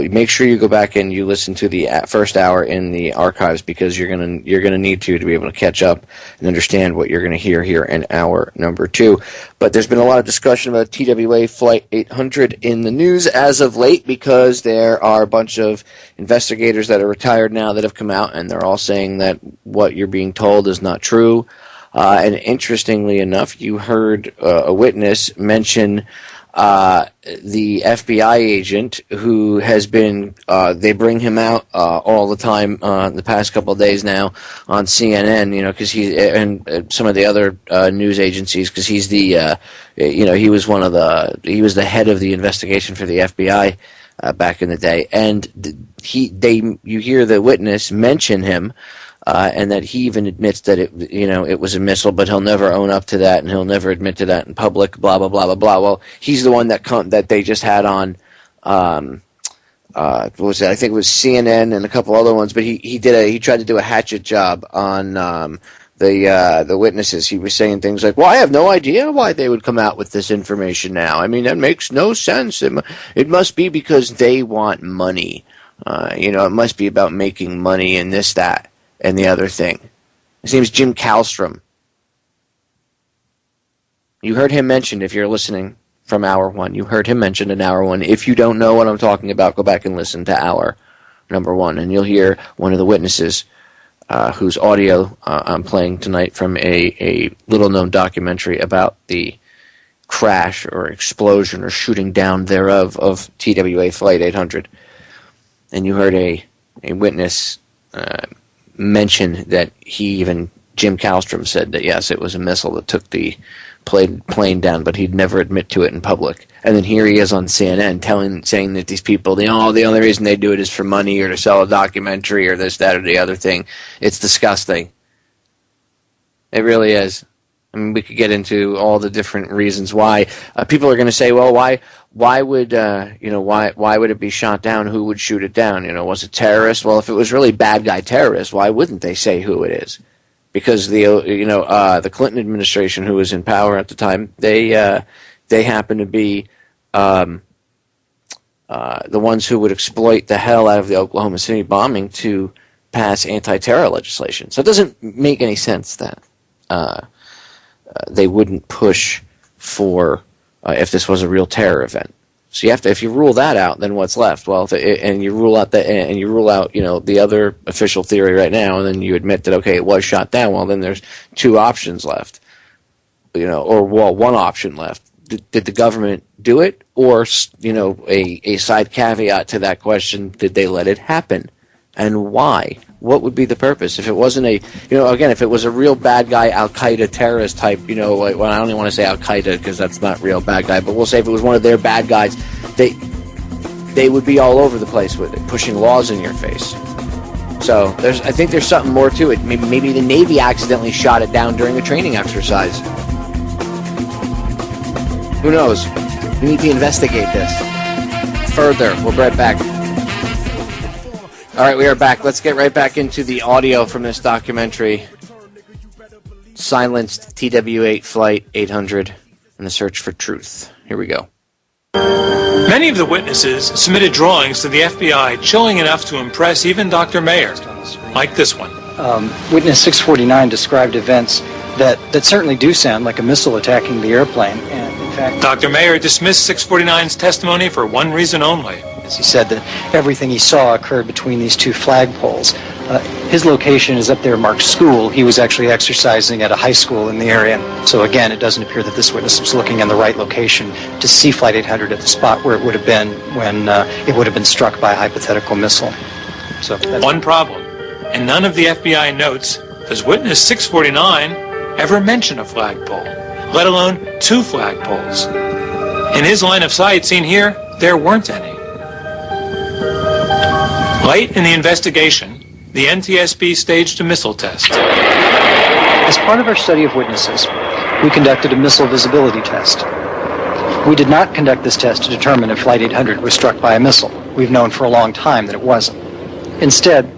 Make sure you go back and you listen to the first hour in the archives, because you're gonna need to be able to catch up and understand what you're gonna hear here in hour number 2. But there's been a lot of discussion about TWA Flight 800 in the news as of late, because there are a bunch of investigators that are retired now that have come out, and they're all saying that what you're being told is not true. And interestingly enough, you heard a witness mention the FBI agent who has been, they bring him out all the time the past couple of days now on CNN, because he's, and some of the other news agencies, because he's the, he was the head of the investigation for the FBI back in the day. And you hear the witness mention him. And that he even admits that it was a missile, but he'll never own up to that, and he'll never admit to that in public. Blah blah blah blah blah. Well, he's the one that they just had on. What was it? I think it was CNN and a couple other ones. But he tried to do a hatchet job on the witnesses. He was saying things like, "Well, I have no idea why they would come out with this information now. I mean, that makes no sense. It must be because they want money. It must be about making money and this, that." And the other thing. His name's Jim Kallstrom. You heard him mentioned, if you're listening from hour 1, you heard him mentioned in hour 1. If you don't know what I'm talking about, go back and listen to hour number 1, and you'll hear one of the witnesses whose audio I'm playing tonight from a little-known documentary about the crash or explosion or shooting down thereof of TWA Flight 800. And you heard a witness mention that Jim Kallstrom said that yes, it was a missile that took the plane down, but he'd never admit to it in public. And then here he is on CNN saying that these people, the only reason they do it is for money or to sell a documentary or this, that, or the other thing. It's disgusting. It really is. I mean, we could get into all the different reasons why. People are going to say, well, why would why would it be shot down? Who would shoot it down? Was it terrorists? Well, if it was really bad guy terrorists, why wouldn't they say who it is? Because the Clinton administration, who was in power at the time, they happen to be the ones who would exploit the hell out of the Oklahoma City bombing to pass anti-terror legislation. So it doesn't make any sense that they wouldn't push for if this was a real terror event. So you have to, if you rule that out, then what's left? Well, and you rule out the other official theory right now, and then you admit that okay, it was shot down. Well, then there's 2 options left, or one option left. Did the government do it, or a side caveat to that question? Did they let it happen, and why? What would be the purpose if it wasn't if it was a real bad guy, Al Qaeda terrorist type, I don't even want to say Al Qaeda because that's not real bad guy, but we'll say if it was one of their bad guys, they would be all over the place with it, pushing laws in your face. So I think there's something more to it. Maybe the Navy accidentally shot it down during a training exercise. Who knows? We need to investigate this further. We'll be right back. All right, we are back. Let's get right back into the audio from this documentary, Silenced TWA Flight 800 and the Search for Truth. Here we go. Many of the witnesses submitted drawings to the FBI chilling enough to impress even Dr. Mayer, like this one. Witness 649 described events that certainly do sound like a missile attacking the airplane. And fact, Dr. Mayer dismissed 649's testimony for one reason only. he said that everything he saw occurred between these two flagpoles. His location is up there marked school. He was actually exercising at a high school in the area. So again, it doesn't appear that this witness was looking in the right location to see Flight 800 at the spot where it would have been when it would have been struck by a hypothetical missile. So One problem. In none of the FBI notes does witness 649 ever mention a flagpole, let alone two flagpoles. In his line of sight seen here, there weren't any. Late in the investigation, the NTSB staged a missile test. as part of our study of witnesses, we conducted a missile visibility test. We did not conduct this test to determine if Flight 800 was struck by a missile. We've known for a long time that it wasn't. Instead,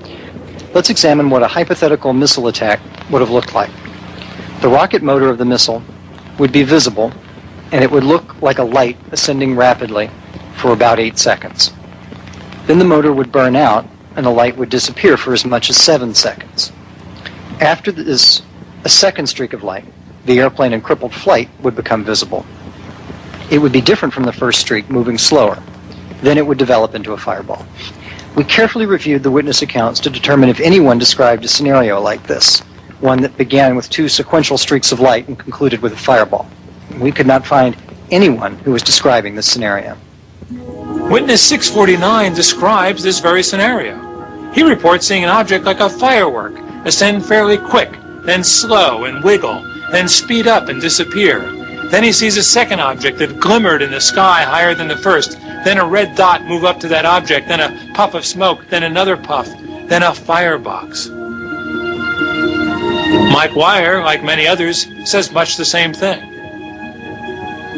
let's examine what a hypothetical missile attack would have looked like. The rocket motor of the missile would be visible, and it would look like a light ascending rapidly for about 8 seconds. Then the motor would burn out, and the light would disappear for as much as 7 seconds. After this, a second streak of light, the airplane in crippled flight would become visible. It would be different from the first streak, moving slower. Then it would develop into a fireball. We carefully reviewed the witness accounts to determine if anyone described a scenario like this, one that began with 2 sequential streaks of light and concluded with a fireball. We could not find anyone who was describing this scenario. Witness 649 describes this very scenario. He reports seeing an object like a firework ascend fairly quick, then slow and wiggle, then speed up and disappear. Then he sees a second object that glimmered in the sky higher than the first, then a red dot move up to that object, then a puff of smoke, then another puff, then a firebox. Mike Wire, like many others, says much the same thing.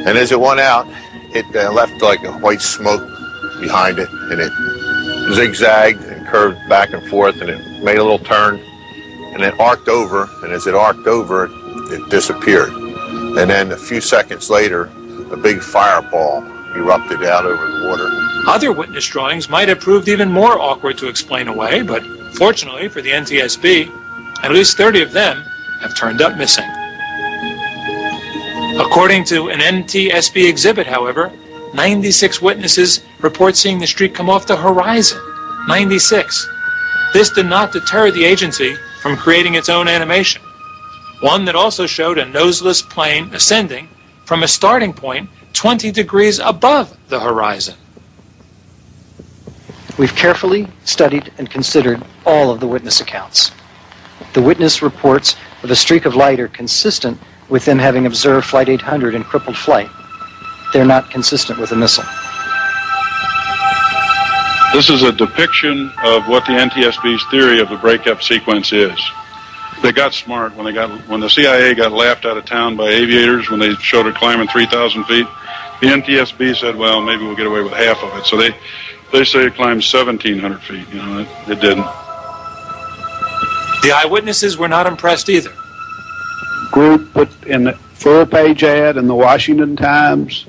And as it went out, it left like a white smoke behind it, and it zigzagged and curved back and forth, and it made a little turn, and it arced over, and as it arced over, it disappeared. And then a few seconds later, a big fireball erupted out over the water. Other witness drawings might have proved even more awkward to explain away, but fortunately for the NTSB, at least 30 of them have turned up missing. According to an NTSB exhibit, however, 96 witnesses report seeing the streak come off the horizon. 96. This did not deter the agency from creating its own animation, one that also showed a noseless plane ascending from a starting point 20 degrees above the horizon. We've carefully studied and considered all of the witness accounts. The witness reports of a streak of light are consistent with them having observed Flight 800 in crippled flight. They're not consistent with a missile. This is a depiction of what the NTSB's theory of the breakup sequence is. They got smart when the CIA got laughed out of town by aviators when they showed it climbing 3,000 feet. The NTSB said, well, maybe we'll get away with half of it. So they say it climbed 1,700 feet. You know, it didn't. The eyewitnesses were not impressed either. Group put in the full-page ad in the Washington Times,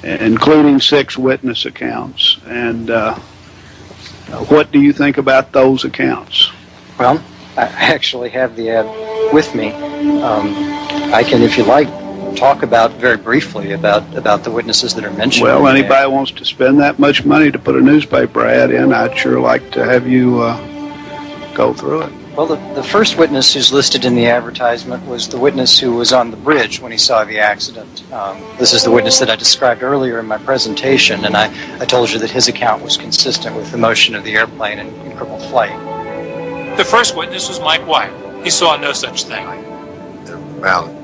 including 6 witness accounts. And what do you think about those accounts? Well, I actually have the ad with me. I can, if you like, talk about very briefly about the witnesses that are mentioned. Well, anybody wants to spend that much money to put a newspaper ad in, I'd sure like to have you go through it. Well, the first witness who's listed in the advertisement was the witness who was on the bridge when he saw the accident. This is the witness that I described earlier in my presentation, and I told you that his account was consistent with the motion of the airplane in crippled flight. The first witness was Mike White. He saw no such thing. Around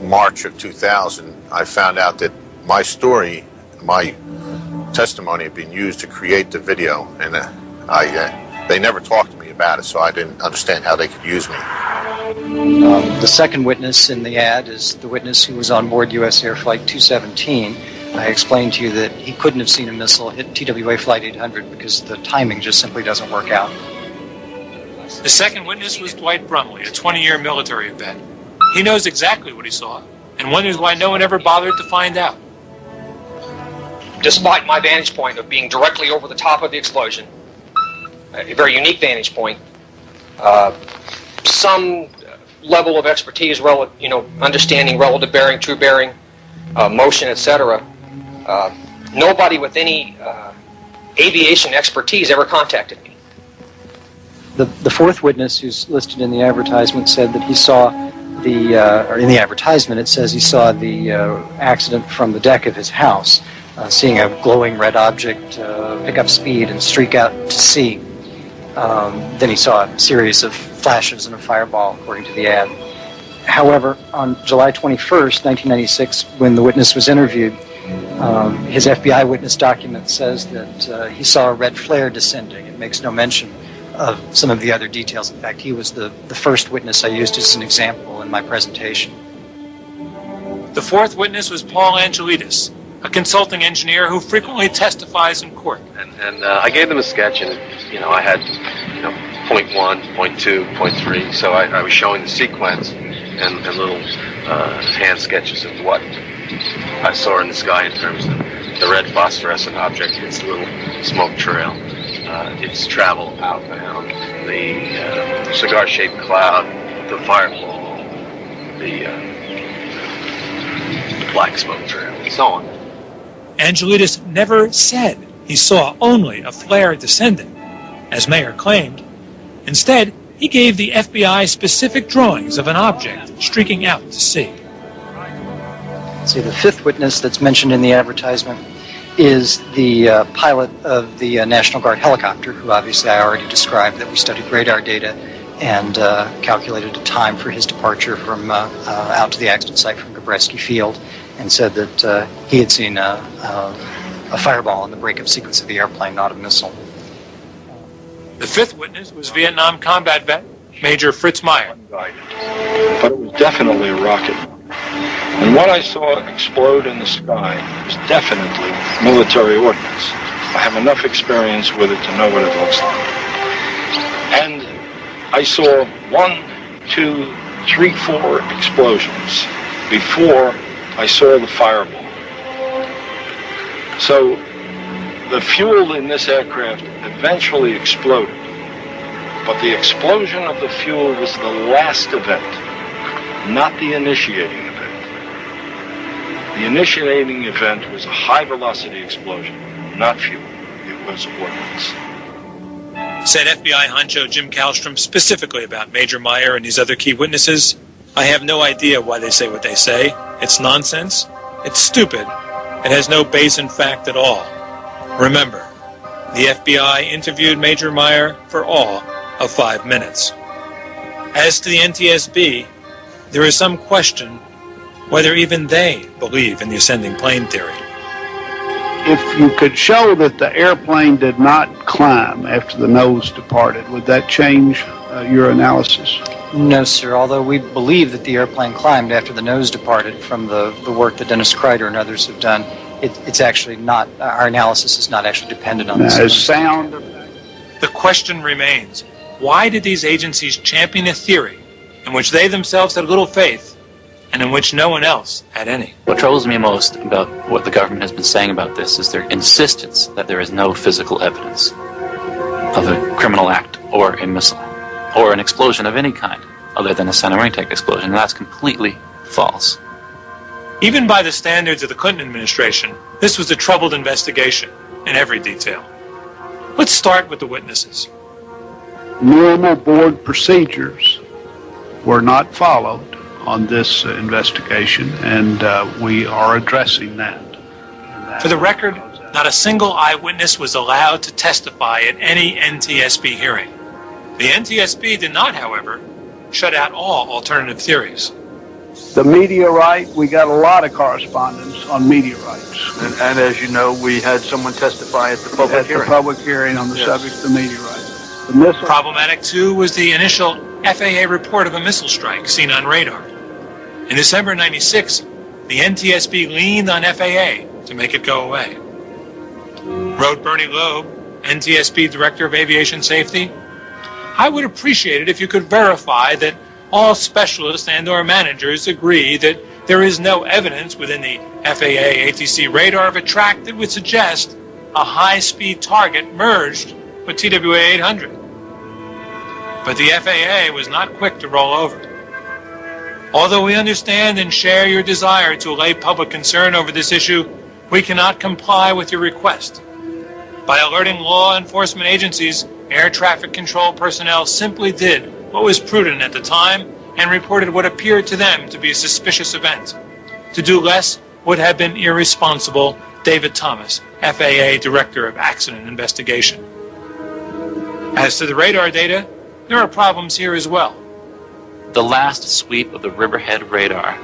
March of 2000, I found out that my story, my testimony had been used to create the video, and they never talked to me about it, so I didn't understand how they could use me. The second witness in the ad is the witness who was on board U.S. Air Flight 217. I explained to you that he couldn't have seen a missile hit TWA Flight 800 because the timing just simply doesn't work out. The second witness was Dwight Brumley, a 20-year military vet. He knows exactly what he saw and wonders why no one ever bothered to find out. Despite my vantage point of being directly over the top of the explosion, a very unique vantage point, some level of expertise, understanding relative bearing, true bearing, motion, etc. Nobody with any aviation expertise ever contacted me. The fourth witness, who's listed in the advertisement, said that he saw or in the advertisement it says he saw the accident from the deck of his house, seeing a glowing red object pick up speed and streak out to sea. Then he saw a series of flashes and a fireball, according to the ad. However, on July 21st, 1996, when the witness was interviewed, his FBI witness document says that he saw a red flare descending. It makes no mention of some of the other details. In fact, he was the first witness I used as an example in my presentation. The fourth witness was Paul Angelides, a consulting engineer who frequently testifies in court. And I gave them a sketch, and I had 0.1, 0.2, 0.3. So I was showing the sequence and little hand sketches of what I saw in the sky in terms of the red phosphorescent object. It's a little smoke trail. Its travel outbound, the cigar-shaped cloud, the fireball, the black smoke trail, and so on. Angelides never said he saw only a flare descending, as Mayer claimed. Instead, he gave the FBI specific drawings of an object streaking out to sea. See, the fifth witness that's mentioned in the advertisement is the pilot of the National Guard helicopter, who obviously I already described, that we studied radar data and calculated a time for his departure from out to the accident site from Gabreski Field, and said that he had seen a fireball in the breakup sequence of the airplane, not a missile. The fifth witness was Vietnam combat vet Major Fritz Meyer. But it was definitely a rocket. And what I saw explode in the sky was definitely military ordnance. I have enough experience with it to know what it looks like. And I saw 1, 2, 3, 4 explosions before I saw the fireball. So the fuel in this aircraft eventually exploded, but the explosion of the fuel was the last event, not the initiating event. The initiating event was a high-velocity explosion, not fuel. It was ordnance. Said FBI honcho Jim Kallstrom specifically about Major Meyer and these other key witnesses. I have no idea why they say what they say. It's nonsense. It's stupid. It has no base in fact at all. Remember, the FBI interviewed Major Meyer for all of 5 minutes. As to the NTSB, there is some question whether even they believe in the ascending plane theory. If you could show that the airplane did not climb after the nose departed, would that change your analysis? No, sir, although we believe that the airplane climbed after the nose departed from the work that Dennis Kreider and others have done. It's actually not, our analysis is not actually dependent on this. Sound. The question remains, why did these agencies champion a theory in which they themselves had little faith and in which no one else had any? What troubles me most about what the government has been saying about this is their insistence that there is no physical evidence of a criminal act or a missile or an explosion of any kind other than a Santa Maria explosion. And that's completely false. Even by the standards of the Clinton administration, this was a troubled investigation in every detail. Let's start with the witnesses. Normal board procedures were not followed on this investigation, and we are addressing that. For the record, not a single eyewitness was allowed to testify at any NTSB hearing. The NTSB did not, however, shut out all alternative theories. The meteorite, we got a lot of correspondence on meteorites. And as you know, we had someone testify at the public hearing. At the public hearing on the subject of the meteorite. The missile. Problematic, too, was the initial FAA report of a missile strike seen on radar. In December 96, the NTSB leaned on FAA to make it go away. Wrote Bernie Loeb, NTSB Director of Aviation Safety, I would appreciate it if you could verify that all specialists and or managers agree that there is no evidence within the FAA ATC radar of a track that would suggest a high-speed target merged with TWA 800. But the FAA was not quick to roll over. Although we understand and share your desire to allay public concern over this issue, we cannot comply with your request. By alerting law enforcement agencies, air traffic control personnel simply did what was prudent at the time and reported what appeared to them to be a suspicious event. To do less would have been irresponsible. David Thomas, FAA Director of Accident Investigation. As to the radar data, there are problems here as well. The last sweep of the Riverhead radar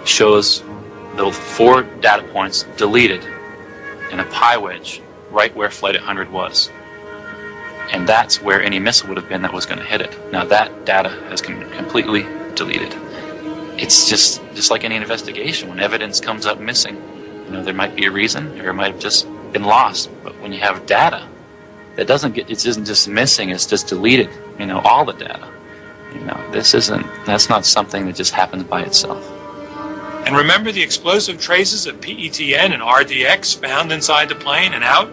shows the 4 data points deleted in a pie wedge right where Flight 800 was. And that's where any missile would have been that was going to hit it. Now that data has been completely deleted. It's just like any investigation. When evidence comes up missing, there might be a reason, or it might have just been lost. But when you have data that it isn't just missing, it's just deleted, all the data. That's not something that just happens by itself. And remember the explosive traces of PETN and RDX found inside the plane and out?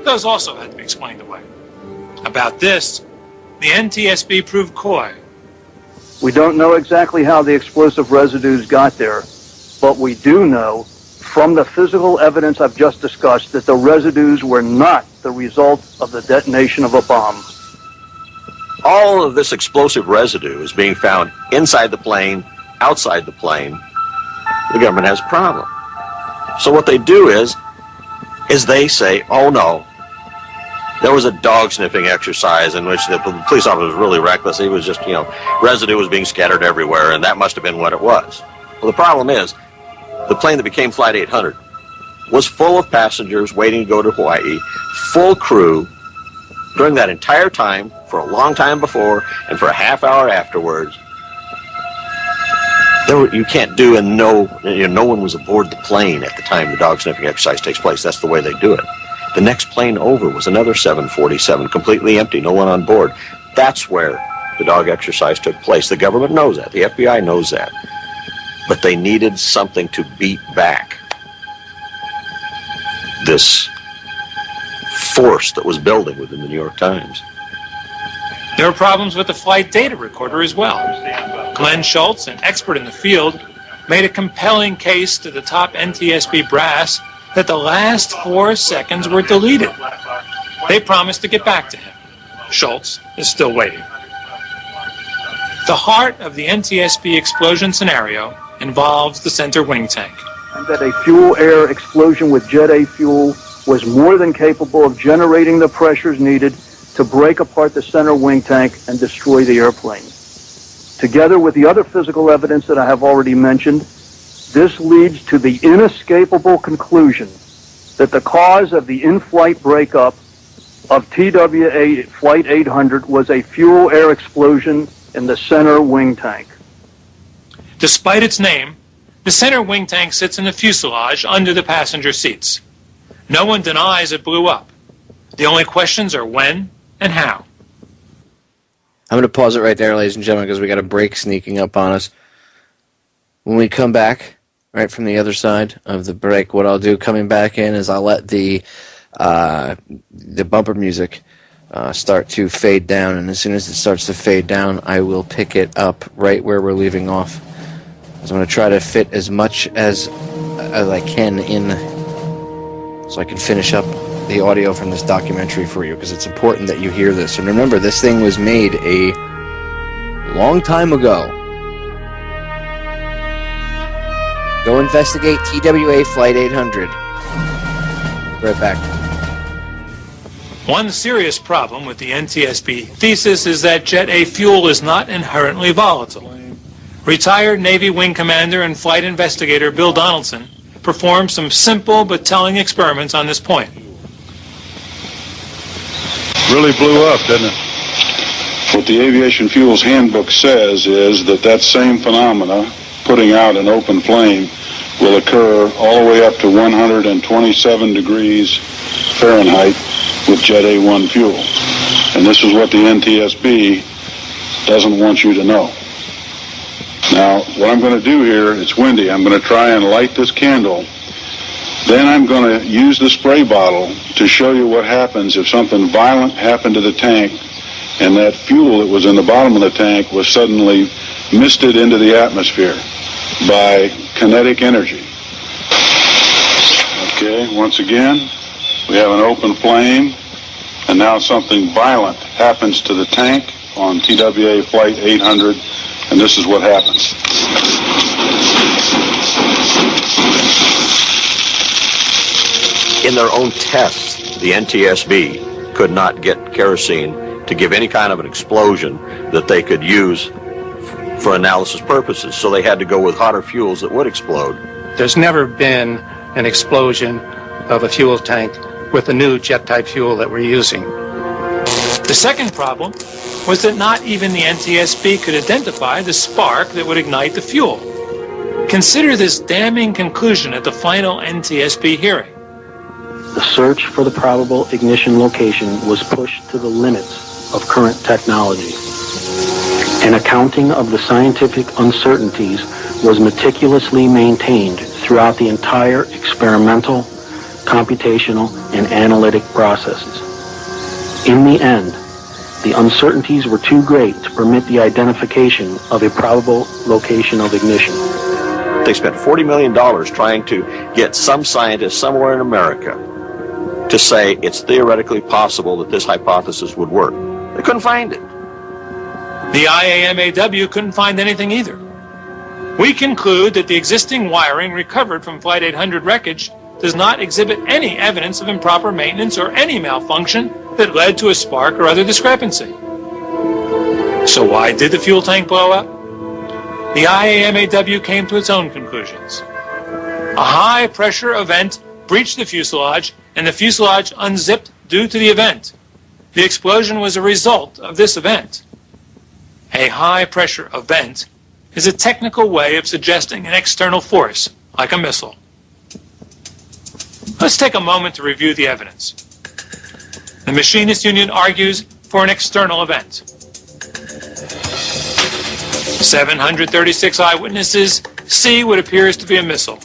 Those also had to be explained away. About this, the NTSB proved coy. We don't know exactly how the explosive residues got there, but we do know from the physical evidence I've just discussed that the residues were not the result of the detonation of a bomb. All of this explosive residue is being found inside the plane, outside the plane. The government has a problem. So what they do is they say, oh no, there was a dog sniffing exercise in which the police officer was really reckless. He was just, residue was being scattered everywhere, and that must have been what it was. Well, the problem is, the plane that became Flight 800 was full of passengers waiting to go to Hawaii, full crew, during that entire time, for a long time before, and for a half hour afterwards. You can't do, and no one was aboard the plane at the time the dog sniffing exercise takes place. That's the way they do it. The next plane over was another 747, completely empty, no one on board. That's where the dog exercise took place. The government knows that. The FBI knows that. But they needed something to beat back this force that was building within the New York Times. There are problems with the flight data recorder as well. Glenn Schultz, an expert in the field, made a compelling case to the top NTSB brass that the last 4 seconds were deleted. They promised to get back to him. Schultz is still waiting. The heart of the NTSB explosion scenario involves the center wing tank. And that a fuel-air explosion with Jet A fuel was more than capable of generating the pressures needed to break apart the center wing tank and destroy the airplane. Together with the other physical evidence that I have already mentioned, this leads to the inescapable conclusion that the cause of the in-flight breakup of TWA Flight 800 was a fuel-air explosion in the center wing tank. Despite its name, the center wing tank sits in the fuselage under the passenger seats. No one denies it blew up. The only questions are when and how. I'm going to pause it right there, ladies and gentlemen, because we got a break sneaking up on us. When we come back, right from the other side of the break, what I'll do coming back in is I'll let the bumper music start to fade down, and as soon as it starts to fade down, I will pick it up right where we're leaving off. So I'm going to try to fit as much as I can in so I can finish up the audio from this documentary for you, because it's important that you hear this. And remember, this thing was made a long time ago. Go investigate TWA Flight 800. Right back. One serious problem with the NTSB thesis is that Jet A fuel is not inherently volatile. Retired Navy Wing Commander and flight investigator Bill Donaldson performed some simple but telling experiments on this point. Really blew up, didn't it? What the Aviation Fuels Handbook says is that same phenomena, putting out an open flame, will occur all the way up to 127 degrees Fahrenheit with Jet A1 fuel. And this is what the NTSB doesn't want you to know. Now, what I'm going to do here, it's windy, I'm going to try and light this candle. Then I'm going to use the spray bottle to show you what happens if something violent happened to the tank and that fuel that was in the bottom of the tank was suddenly misted into the atmosphere by kinetic energy. Okay, once again, we have an open flame, and now something violent happens to the tank on TWA Flight 800, and this is what happens. In their own tests, the NTSB could not get kerosene to give any kind of an explosion that they could use for analysis purposes, so they had to go with hotter fuels that would explode. There's never been an explosion of a fuel tank with the new jet-type fuel that we're using. The second problem was that not even the NTSB could identify the spark that would ignite the fuel. Consider this damning conclusion at the final NTSB hearing. The search for the probable ignition location was pushed to the limits of current technology. An accounting of the scientific uncertainties was meticulously maintained throughout the entire experimental, computational, and analytic processes. In the end, the uncertainties were too great to permit the identification of a probable location of ignition. They spent $40 million trying to get some scientist somewhere in America to say it's theoretically possible that this hypothesis would work. They couldn't find it. The IAMAW couldn't find anything either. We conclude that the existing wiring recovered from Flight 800 wreckage does not exhibit any evidence of improper maintenance or any malfunction that led to a spark or other discrepancy. So why did the fuel tank blow up? The IAMAW came to its own conclusions. A high-pressure event breached the fuselage, and the fuselage unzipped due to the event. The explosion was a result of this event. A high-pressure event is a technical way of suggesting an external force, like a missile. Let's take a moment to review the evidence. The Machinists Union argues for an external event. 736 eyewitnesses see what appears to be a missile.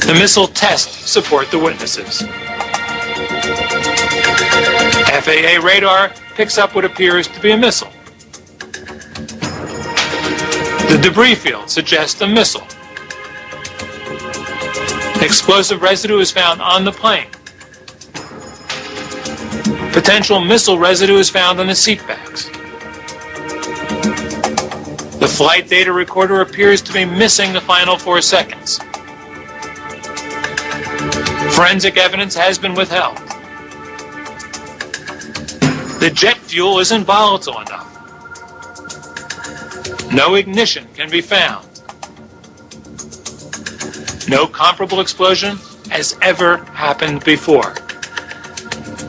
The missile tests support the witnesses. FAA radar picks up what appears to be a missile. The debris field suggests a missile. Explosive residue is found on the plane. Potential missile residue is found on the seat bags. The flight data recorder appears to be missing the final 4 seconds. Forensic evidence has been withheld. The jet fuel isn't volatile enough. No ignition can be found. No comparable explosion has ever happened before.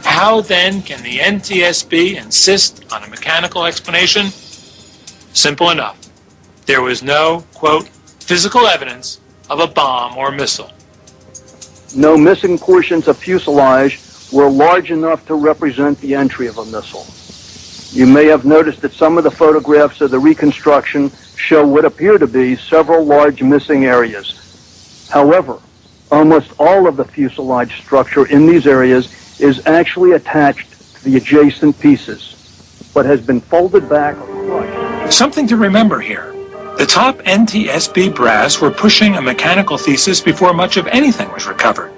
How then can the NTSB insist on a mechanical explanation? Simple enough. There was no, quote, physical evidence of a bomb or missile. No missing portions of fuselage were large enough to represent the entry of a missile. You may have noticed that some of the photographs of the reconstruction show what appear to be several large missing areas. However, almost all of the fuselage structure in these areas is actually attached to the adjacent pieces, but has been folded back or crushed. Something to remember here. The top NTSB brass were pushing a mechanical thesis before much of anything was recovered.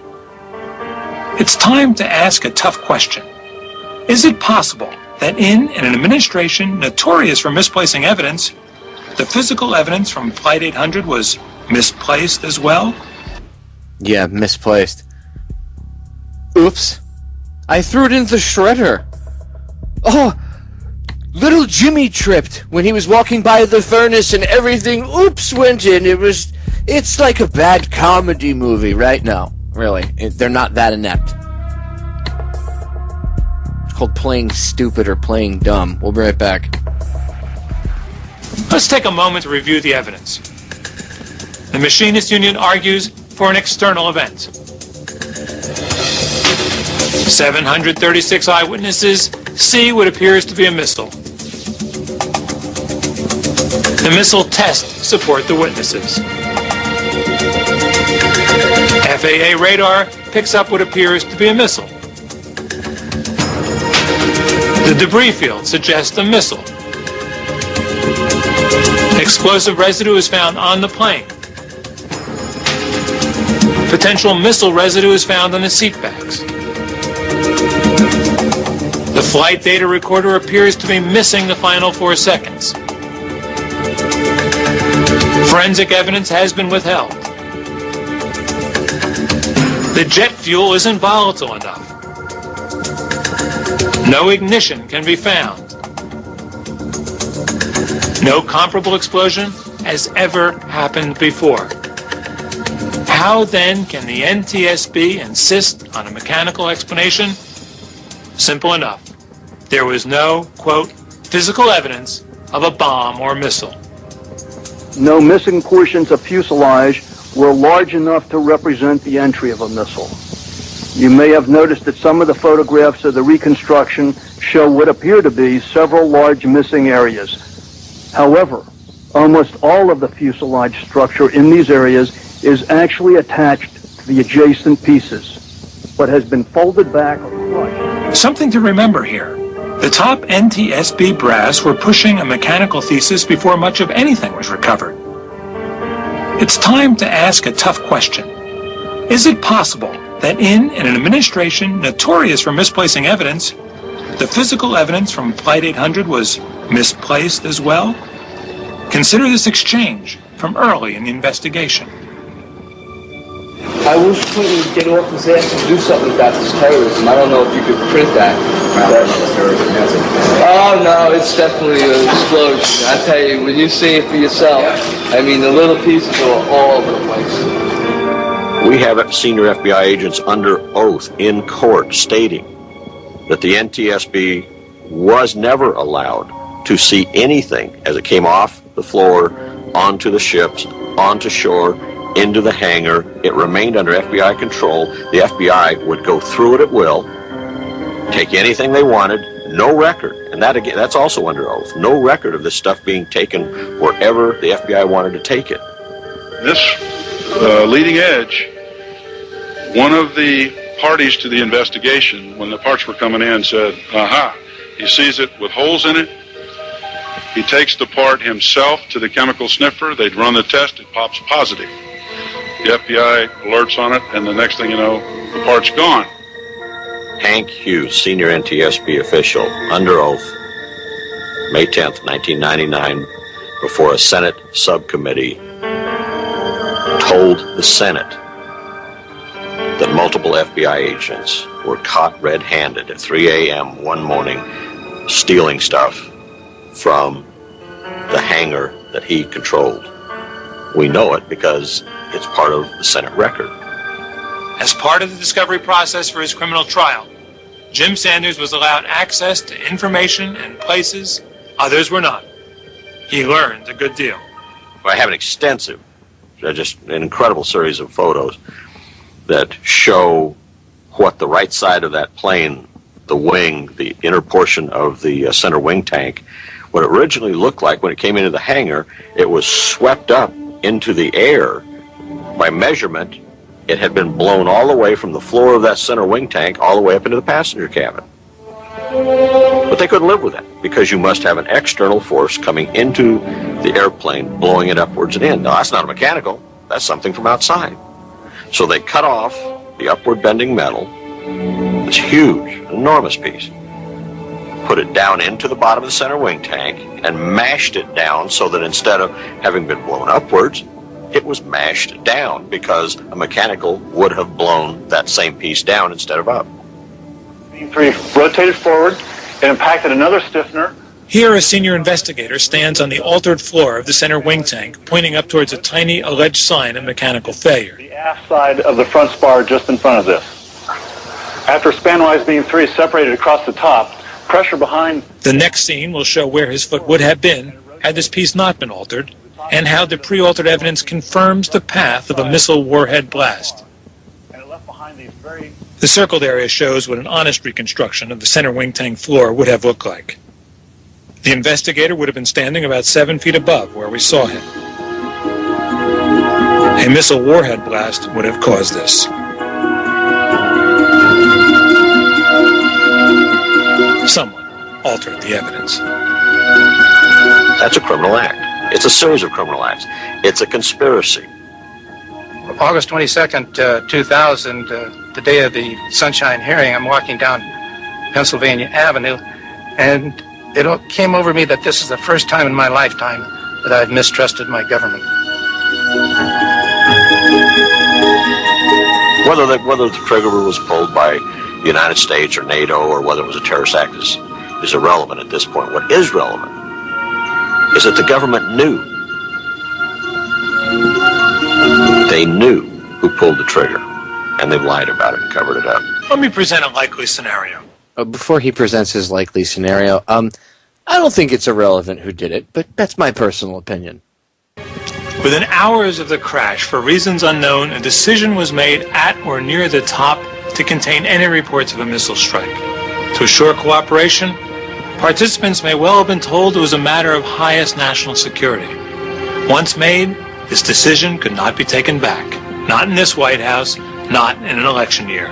It's time to ask a tough question. Is it possible that in an administration notorious for misplacing evidence, the physical evidence from Flight 800 was misplaced as well? Yeah, misplaced. Oops. I threw it into the shredder. Oh, little Jimmy tripped when he was walking by the furnace and everything, oops, went in. It's like a bad comedy movie right now. Really, they're not that inept. It's called playing stupid or playing dumb. We'll be right back. Let's take a moment to review the evidence. The Machinists Union argues for an external event. 736 eyewitnesses see what appears to be a missile. The missile tests support the witnesses. FAA radar picks up what appears to be a missile. The debris field suggests a missile. Explosive residue is found on the plane. Potential missile residue is found on the seat backs. The flight data recorder appears to be missing the final 4 seconds. Forensic evidence has been withheld. The jet fuel isn't volatile enough. No ignition can be found. No comparable explosion has ever happened before. How then can the NTSB insist on a mechanical explanation? Simple enough. There was no, quote, physical evidence of a bomb or missile. No missing portions of fuselage were large enough to represent the entry of a missile. You may have noticed that some of the photographs of the reconstruction show what appear to be several large missing areas. However, almost all of the fuselage structure in these areas is actually attached to the adjacent pieces, but has been folded back or crushed. Something to remember here. The top NTSB brass were pushing a mechanical thesis before much of anything was recovered. It's time to ask a tough question. Is it possible that in an administration notorious for misplacing evidence, the physical evidence from Flight 800 was misplaced as well? Consider this exchange from early in the investigation. I wish Clinton would get off his ass and do something about this terrorism. I don't know if you could print that. Oh, no, it's definitely an explosion. I tell you, when you see it for yourself, I mean, the little pieces are all over the place. We have senior FBI agents under oath in court stating that the NTSB was never allowed to see anything as it came off the floor, onto the ships, onto shore, into the hangar. It remained under FBI control. The FBI would go through it at will, take anything they wanted, no record, and that again, that's also under oath, no record of this stuff being taken wherever the FBI wanted to take it. This leading edge, one of the parties to the investigation, when the parts were coming in, said, aha, he sees it with holes in it. He takes the part himself to the chemical sniffer. They'd run the test. It pops positive. The FBI alerts on it, and the next thing you know, the part's gone. Hank Hughes, senior NTSB official, under oath, May 10th, 1999, before a Senate subcommittee, told the Senate that multiple FBI agents were caught red-handed at 3 a.m. one morning stealing stuff from the hangar that he controlled. We know it because it's part of the Senate record. As part of the discovery process for his criminal trial, Jim Sanders was allowed access to information and places others were not. He learned a good deal. I have an extensive, just an incredible series of photos that show what the right side of that plane, the wing, the inner portion of the center wing tank, what it originally looked like when it came into the hangar. It was swept up into the air. By measurement, it had been blown all the way from the floor of that center wing tank all the way up into the passenger cabin. But they couldn't live with that because you must have an external force coming into the airplane, blowing it upwards and in. Now, that's not a mechanical. That's something from outside. So they cut off the upward bending metal, this huge, enormous piece, put it down into the bottom of the center wing tank, and mashed it down so that instead of having been blown upwards, it was mashed down because a mechanical would have blown that same piece down instead of up. Beam 3 rotated forward and impacted another stiffener. Here, a senior investigator stands on the altered floor of the center wing tank, pointing up towards a tiny alleged sign of mechanical failure. The aft side of the front spar just in front of this. After spanwise beam 3 separated across the top, pressure behind... The next scene will show where his foot would have been had this piece not been altered, and how the pre-altered evidence confirms the path of a missile warhead blast. The circled area shows what an honest reconstruction of the center wing tank floor would have looked like. The investigator would have been standing about 7 feet above where we saw him. A missile warhead blast would have caused this. Someone altered the evidence. That's a criminal act. It's a series of criminal acts. It's a conspiracy. August 22nd, 2000, the day of the Sunshine hearing, I'm walking down Pennsylvania Avenue, and it came over me that this is the first time in my lifetime that I've mistrusted my government. Whether the trigger was pulled by the United States or NATO or whether it was a terrorist act is irrelevant at this point. What is relevant is that the government knew. They knew who pulled the trigger, and they've lied about it and covered it up. Let me present a likely scenario. Before he presents his likely scenario, I don't think it's irrelevant who did it, but that's my personal opinion. Within hours of the crash, for reasons unknown, a decision was made at or near the top to contain any reports of a missile strike. To assure cooperation, participants may well have been told it was a matter of highest national security. Once made, this decision could not be taken back. Not in this White House, not in an election year.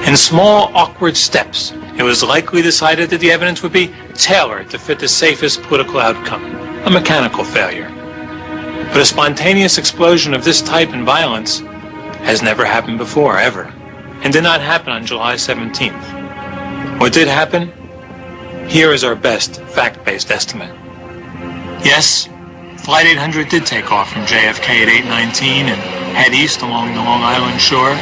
In small, awkward steps, it was likely decided that the evidence would be tailored to fit the safest political outcome, a mechanical failure. But a spontaneous explosion of this type in violence has never happened before, ever, and did not happen on July 17th. What did happen? Here is our best fact-based estimate. Yes, Flight 800 did take off from JFK at 8:19 and head east along the Long Island shore.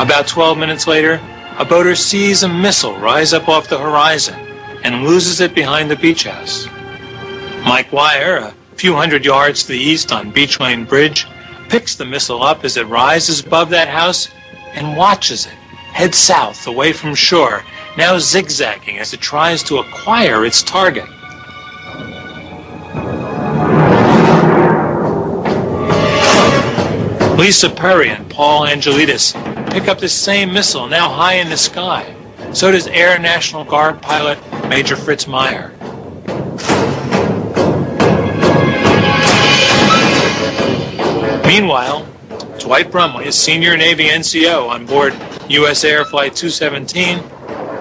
About 12 minutes later, a boater sees a missile rise up off the horizon and loses it behind the beach house. Mike Wire, a few hundred yards to the east on Beach Lane Bridge, picks the missile up as it rises above that house and watches it head south away from shore, now zigzagging as it tries to acquire its target. Lisa Perry and Paul Angelides pick up the same missile now high in the sky. So does Air National Guard pilot Major Fritz Meyer. Meanwhile, Dwight Brumley, a senior Navy NCO on board U.S. Air Flight 217,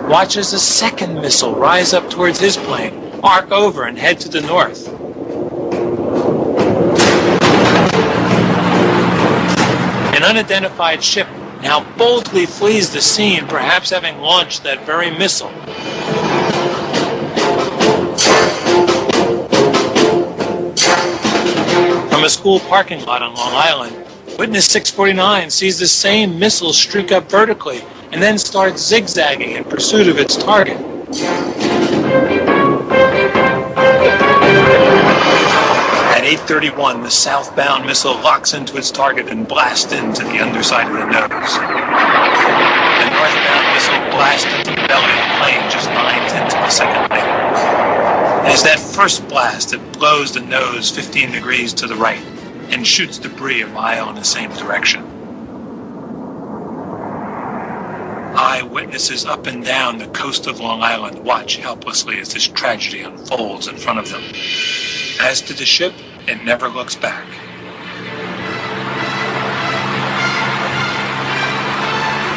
watches a second missile rise up towards his plane, arc over and head to the north. An unidentified ship now boldly flees the scene, perhaps having launched that very missile. From a school parking lot on Long Island, witness 649 sees the same missile streak up vertically and then starts zigzagging in pursuit of its target. At 8:31, the southbound missile locks into its target and blasts into the underside of the nose. The northbound missile blasts into the belly of the plane just 9/10 of a second later. As that first blast, it blows the nose 15 degrees to the right and shoots debris a mile in the same direction. Eyewitnesses up and down the coast of Long Island watch helplessly as this tragedy unfolds in front of them. As to the ship, it never looks back.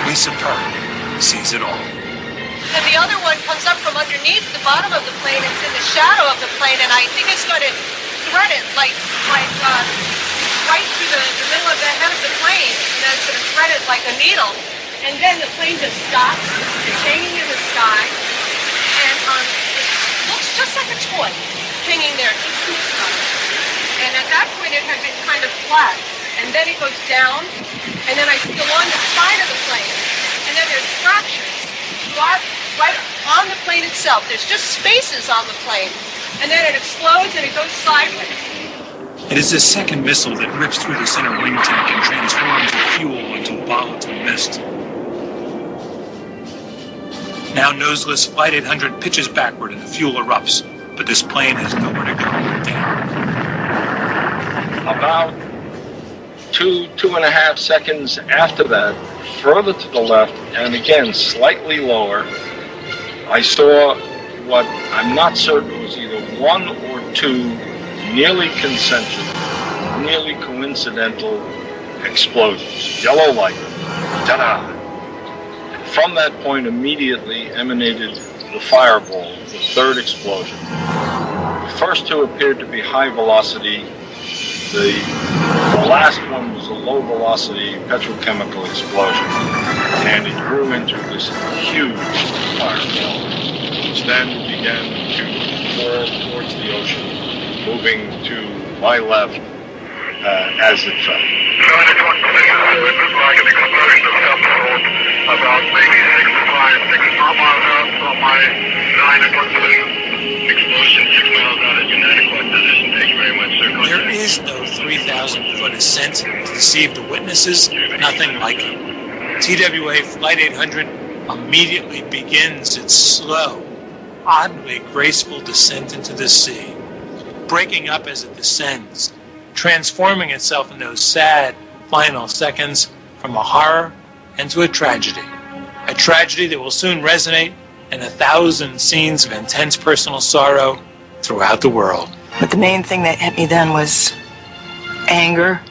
Lisa Perry sees it all. And the other one comes up from underneath the bottom of the plane. It's in the shadow of the plane, and I think it's going to thread it right through the middle of the head of the plane. And then it's going to thread it like a needle. And then the plane just stops. It's hanging in the sky. And it looks just like a toy hanging there. And at that point, it had been kind of flat. And then it goes down. And then I see along the side of the plane. And then there's fractures. Right on the plane itself. There's just spaces on the plane. And then it explodes and it goes sideways. It is this second missile that rips through the center wing tank and transforms the fuel into volatile mist. Now noseless Flight 800 pitches backward and the fuel erupts, but this plane has nowhere to go but down. About 2.5 seconds after that, further to the left, and again slightly lower, I saw what I'm not certain was either one or two nearly concentric, nearly coincidental explosions, yellow light, ta-da! From that point immediately emanated the fireball, the third explosion. The first two appeared to be high velocity. The last one was a low velocity petrochemical explosion, and it grew into this huge fireball, which then began to fall towards the ocean, moving to my left as it fell. 9 o'clock position, it looked like an explosion of some sort, about maybe 6 miles out from my 9 o'clock position. Explosion 6 miles out at your 9 o'clock position. Thank you very much, sir. There is no 3,000-foot ascent to deceive the witnesses, nothing like it. TWA Flight 800 immediately begins its slow, oddly graceful descent into the sea, breaking up as it descends, transforming itself in those sad final seconds from a horror into a tragedy that will soon resonate in 1,000 scenes of intense personal sorrow throughout the world. But the main thing that hit me then was anger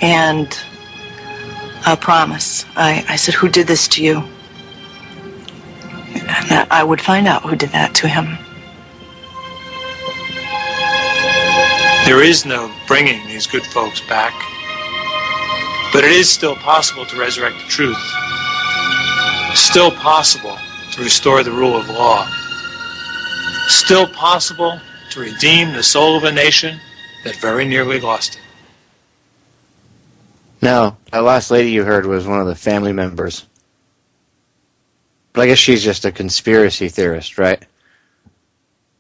and a promise. I said, who did this to you? And that I would find out who did that to him. There is no bringing these good folks back, but it is still possible to resurrect the truth. Still possible to restore the rule of law. Still possible to redeem the soul of a nation that very nearly lost it. Now, that last lady you heard was one of the family members. But I guess she's just a conspiracy theorist, right?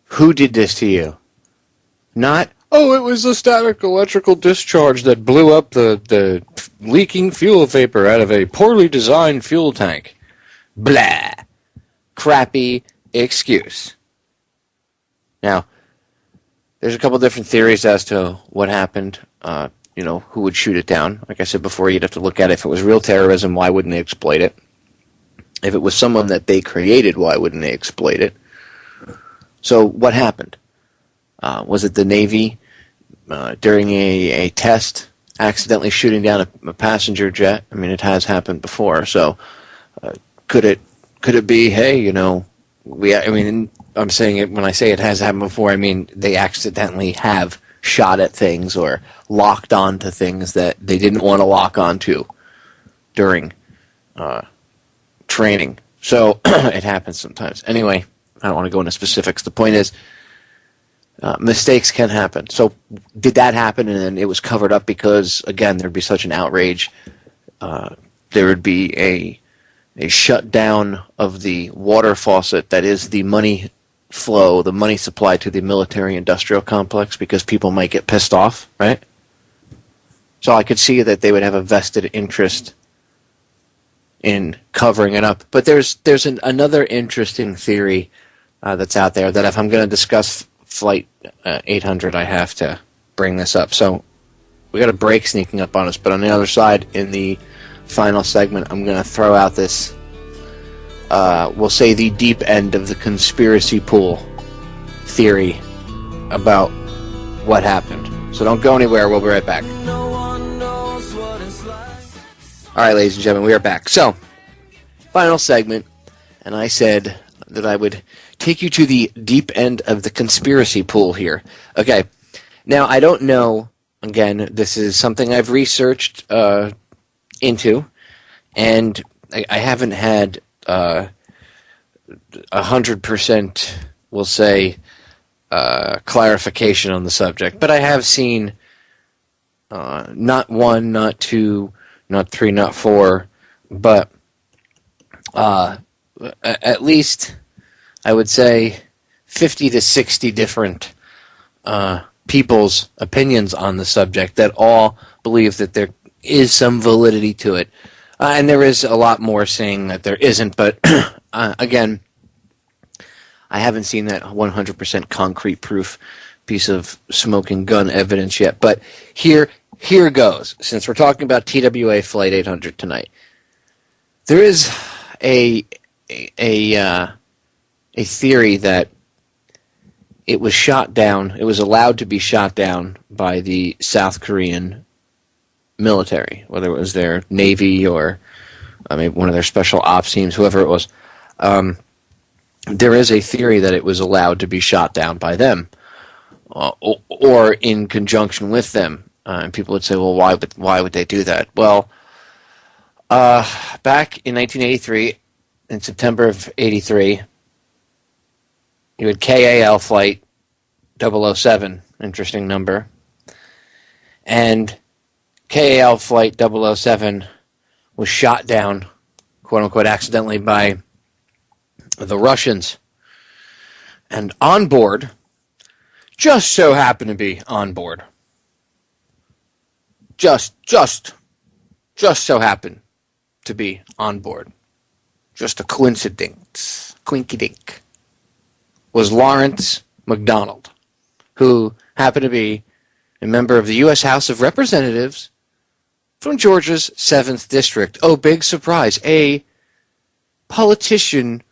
Who did this to you? Not, oh, it was a static electrical discharge that blew up the leaking fuel vapor out of a poorly designed fuel tank. Blah. Crappy excuse. Now, there's a couple different theories as to what happened, who would shoot it down. Like I said before, you'd have to look at it. If it was real terrorism, why wouldn't they exploit it? If it was someone that they created, why wouldn't they exploit it? So what happened? Was it the Navy during a test accidentally shooting down a passenger jet? I mean, it has happened before. So could it be, hey, I'm saying it when I say it has happened before, I mean they accidentally have shot at things or locked onto things that they didn't want to lock onto during training. So it happens sometimes. Anyway, I don't want to go into specifics. The point is, mistakes can happen. So did that happen and then it was covered up because, again, there'd be such an outrage. There would be a shutdown of the water faucet that is the money flow, the money supply to the military-industrial complex because people might get pissed off, right? So I could see that they would have a vested interest in covering it up. But there's another interesting theory that's out there that if I'm going to discuss Flight 800, I have to bring this up. So we got a break sneaking up on us, but on the other side, in the final segment, I'm going to throw out this, we'll say the deep end of the conspiracy pool theory about what happened. So don't go anywhere, we'll be right back. Alright, ladies and gentlemen, we are back. So, final segment, and I said that I would take you to the deep end of the conspiracy pool here. Okay, now I don't know, again, this is something I've researched into, and I haven't had 100%, we'll say, clarification on the subject, but I have seen not one, not two, not three, not four, but at least I would say 50 to 60 different people's opinions on the subject that all believe that there is some validity to it. And there is a lot more saying that there isn't, but again, I haven't seen that 100% concrete proof piece of smoking gun evidence yet. But here goes. Since we're talking about TWA Flight 800 tonight, there is a theory that it was shot down. It was allowed to be shot down by the South Korean military, whether it was their Navy or maybe one of their special ops teams, whoever it was. There is a theory that it was allowed to be shot down by them or in conjunction with them. And people would say, well, why would they do that? Well, back in 1983, in September of 83, you had KAL Flight 007, interesting number, and KAL Flight 007 was shot down, quote-unquote, accidentally by the Russians. And on board, just so happened to be on board, just so happened to be on board, just a coincidence, quinky-dink, was Lawrence McDonald, who happened to be a member of the U.S. House of Representatives from Georgia's 7th District. Oh, big surprise. A politician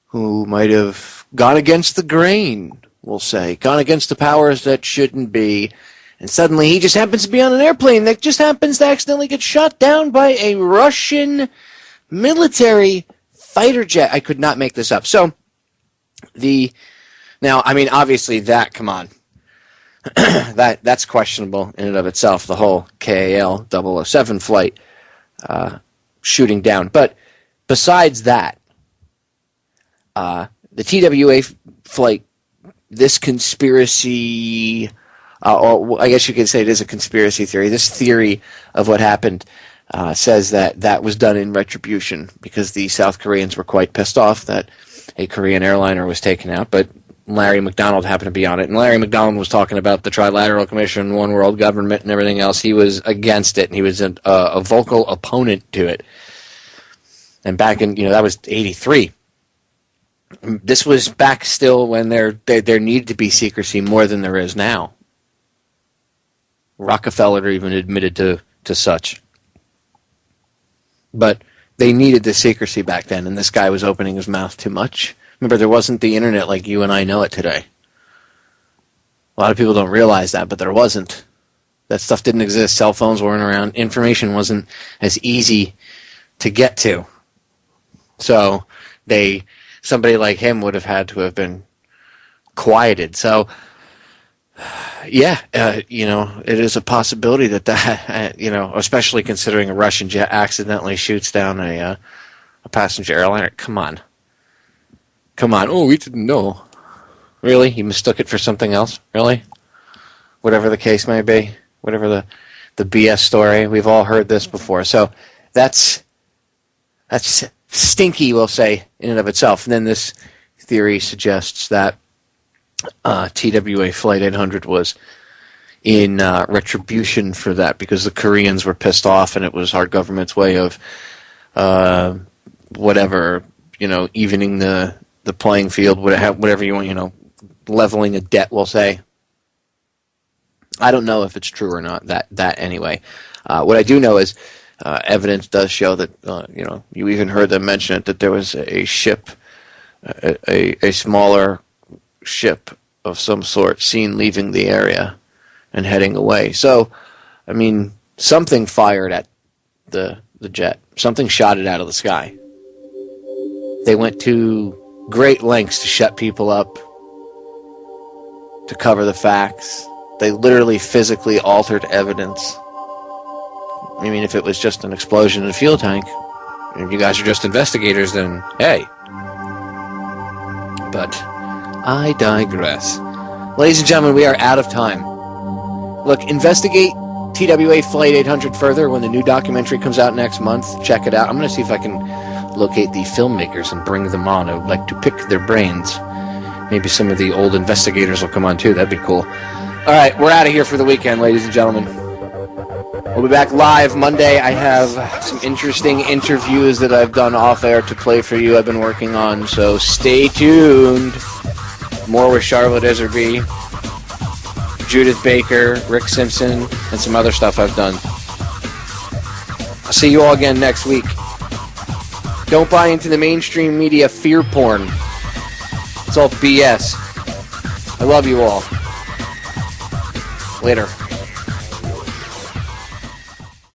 who might have gone against the grain, we'll say, gone against the powers that shouldn't be, and suddenly he just happens to be on an airplane that just happens to accidentally get shot down by a Russian military fighter jet. I could not make this up. So, now, I mean, obviously that, come on, that's questionable in and of itself, the whole KAL 007 flight shooting down. But besides that, the TWA flight, this conspiracy, or I guess you could say it is a conspiracy theory, this theory of what happened says that was done in retribution because the South Koreans were quite pissed off that a Korean airliner was taken out, but Larry McDonald happened to be on it. And Larry McDonald was talking about the Trilateral Commission, one world government, and everything else. He was against it, and he was a vocal opponent to it. And back in, that was 83. This was back still when there needed to be secrecy more than there is now. Rockefeller even admitted to such. But they needed the secrecy back then, and this guy was opening his mouth too much. Remember, there wasn't the internet like you and I know it today. A lot of people don't realize that, but there wasn't. That stuff didn't exist. Cell phones weren't around. Information wasn't as easy to get to. So somebody like him would have had to have been quieted. So, yeah, it is a possibility that, especially considering a Russian jet accidentally shoots down a passenger airliner. Come on. Oh, we didn't know. Really? You mistook it for something else? Really? Whatever the case may be. Whatever the BS story. We've all heard this before. So that's stinky, we'll say, in and of itself. And then this theory suggests that TWA Flight 800 was in retribution for that because the Koreans were pissed off and it was our government's way of evening the playing field, whatever you want, leveling a debt, we'll say. I don't know if it's true or not, that anyway. What I do know is evidence does show that, you even heard them mention it, that there was a ship, a smaller ship of some sort seen leaving the area and heading away. So, I mean, something fired at the jet. Something shot it out of the sky. They went to great lengths to shut people up, to cover the facts. They literally physically altered evidence. I mean, if it was just an explosion in a fuel tank, if you guys are just investigators, then hey. But I digress. Ladies and gentlemen, we are out of time. Look, investigate TWA Flight 800 further when the new documentary comes out next month. Check it out. I'm going to see if I can locate the filmmakers and bring them on. I would like to pick their brains. Maybe some of the old investigators will come on too. That'd be cool. All right, we're out of here for the weekend, ladies and gentlemen. We'll be back live Monday. I have some interesting interviews that I've done off air to play for you. I've been working on, so stay tuned. More with Charlotte Iserby, Judith Baker, Rick Simpson, and some other stuff I've done. I'll see you all again next week. Don't buy into the mainstream media fear porn. It's all BS. I love you all. Later.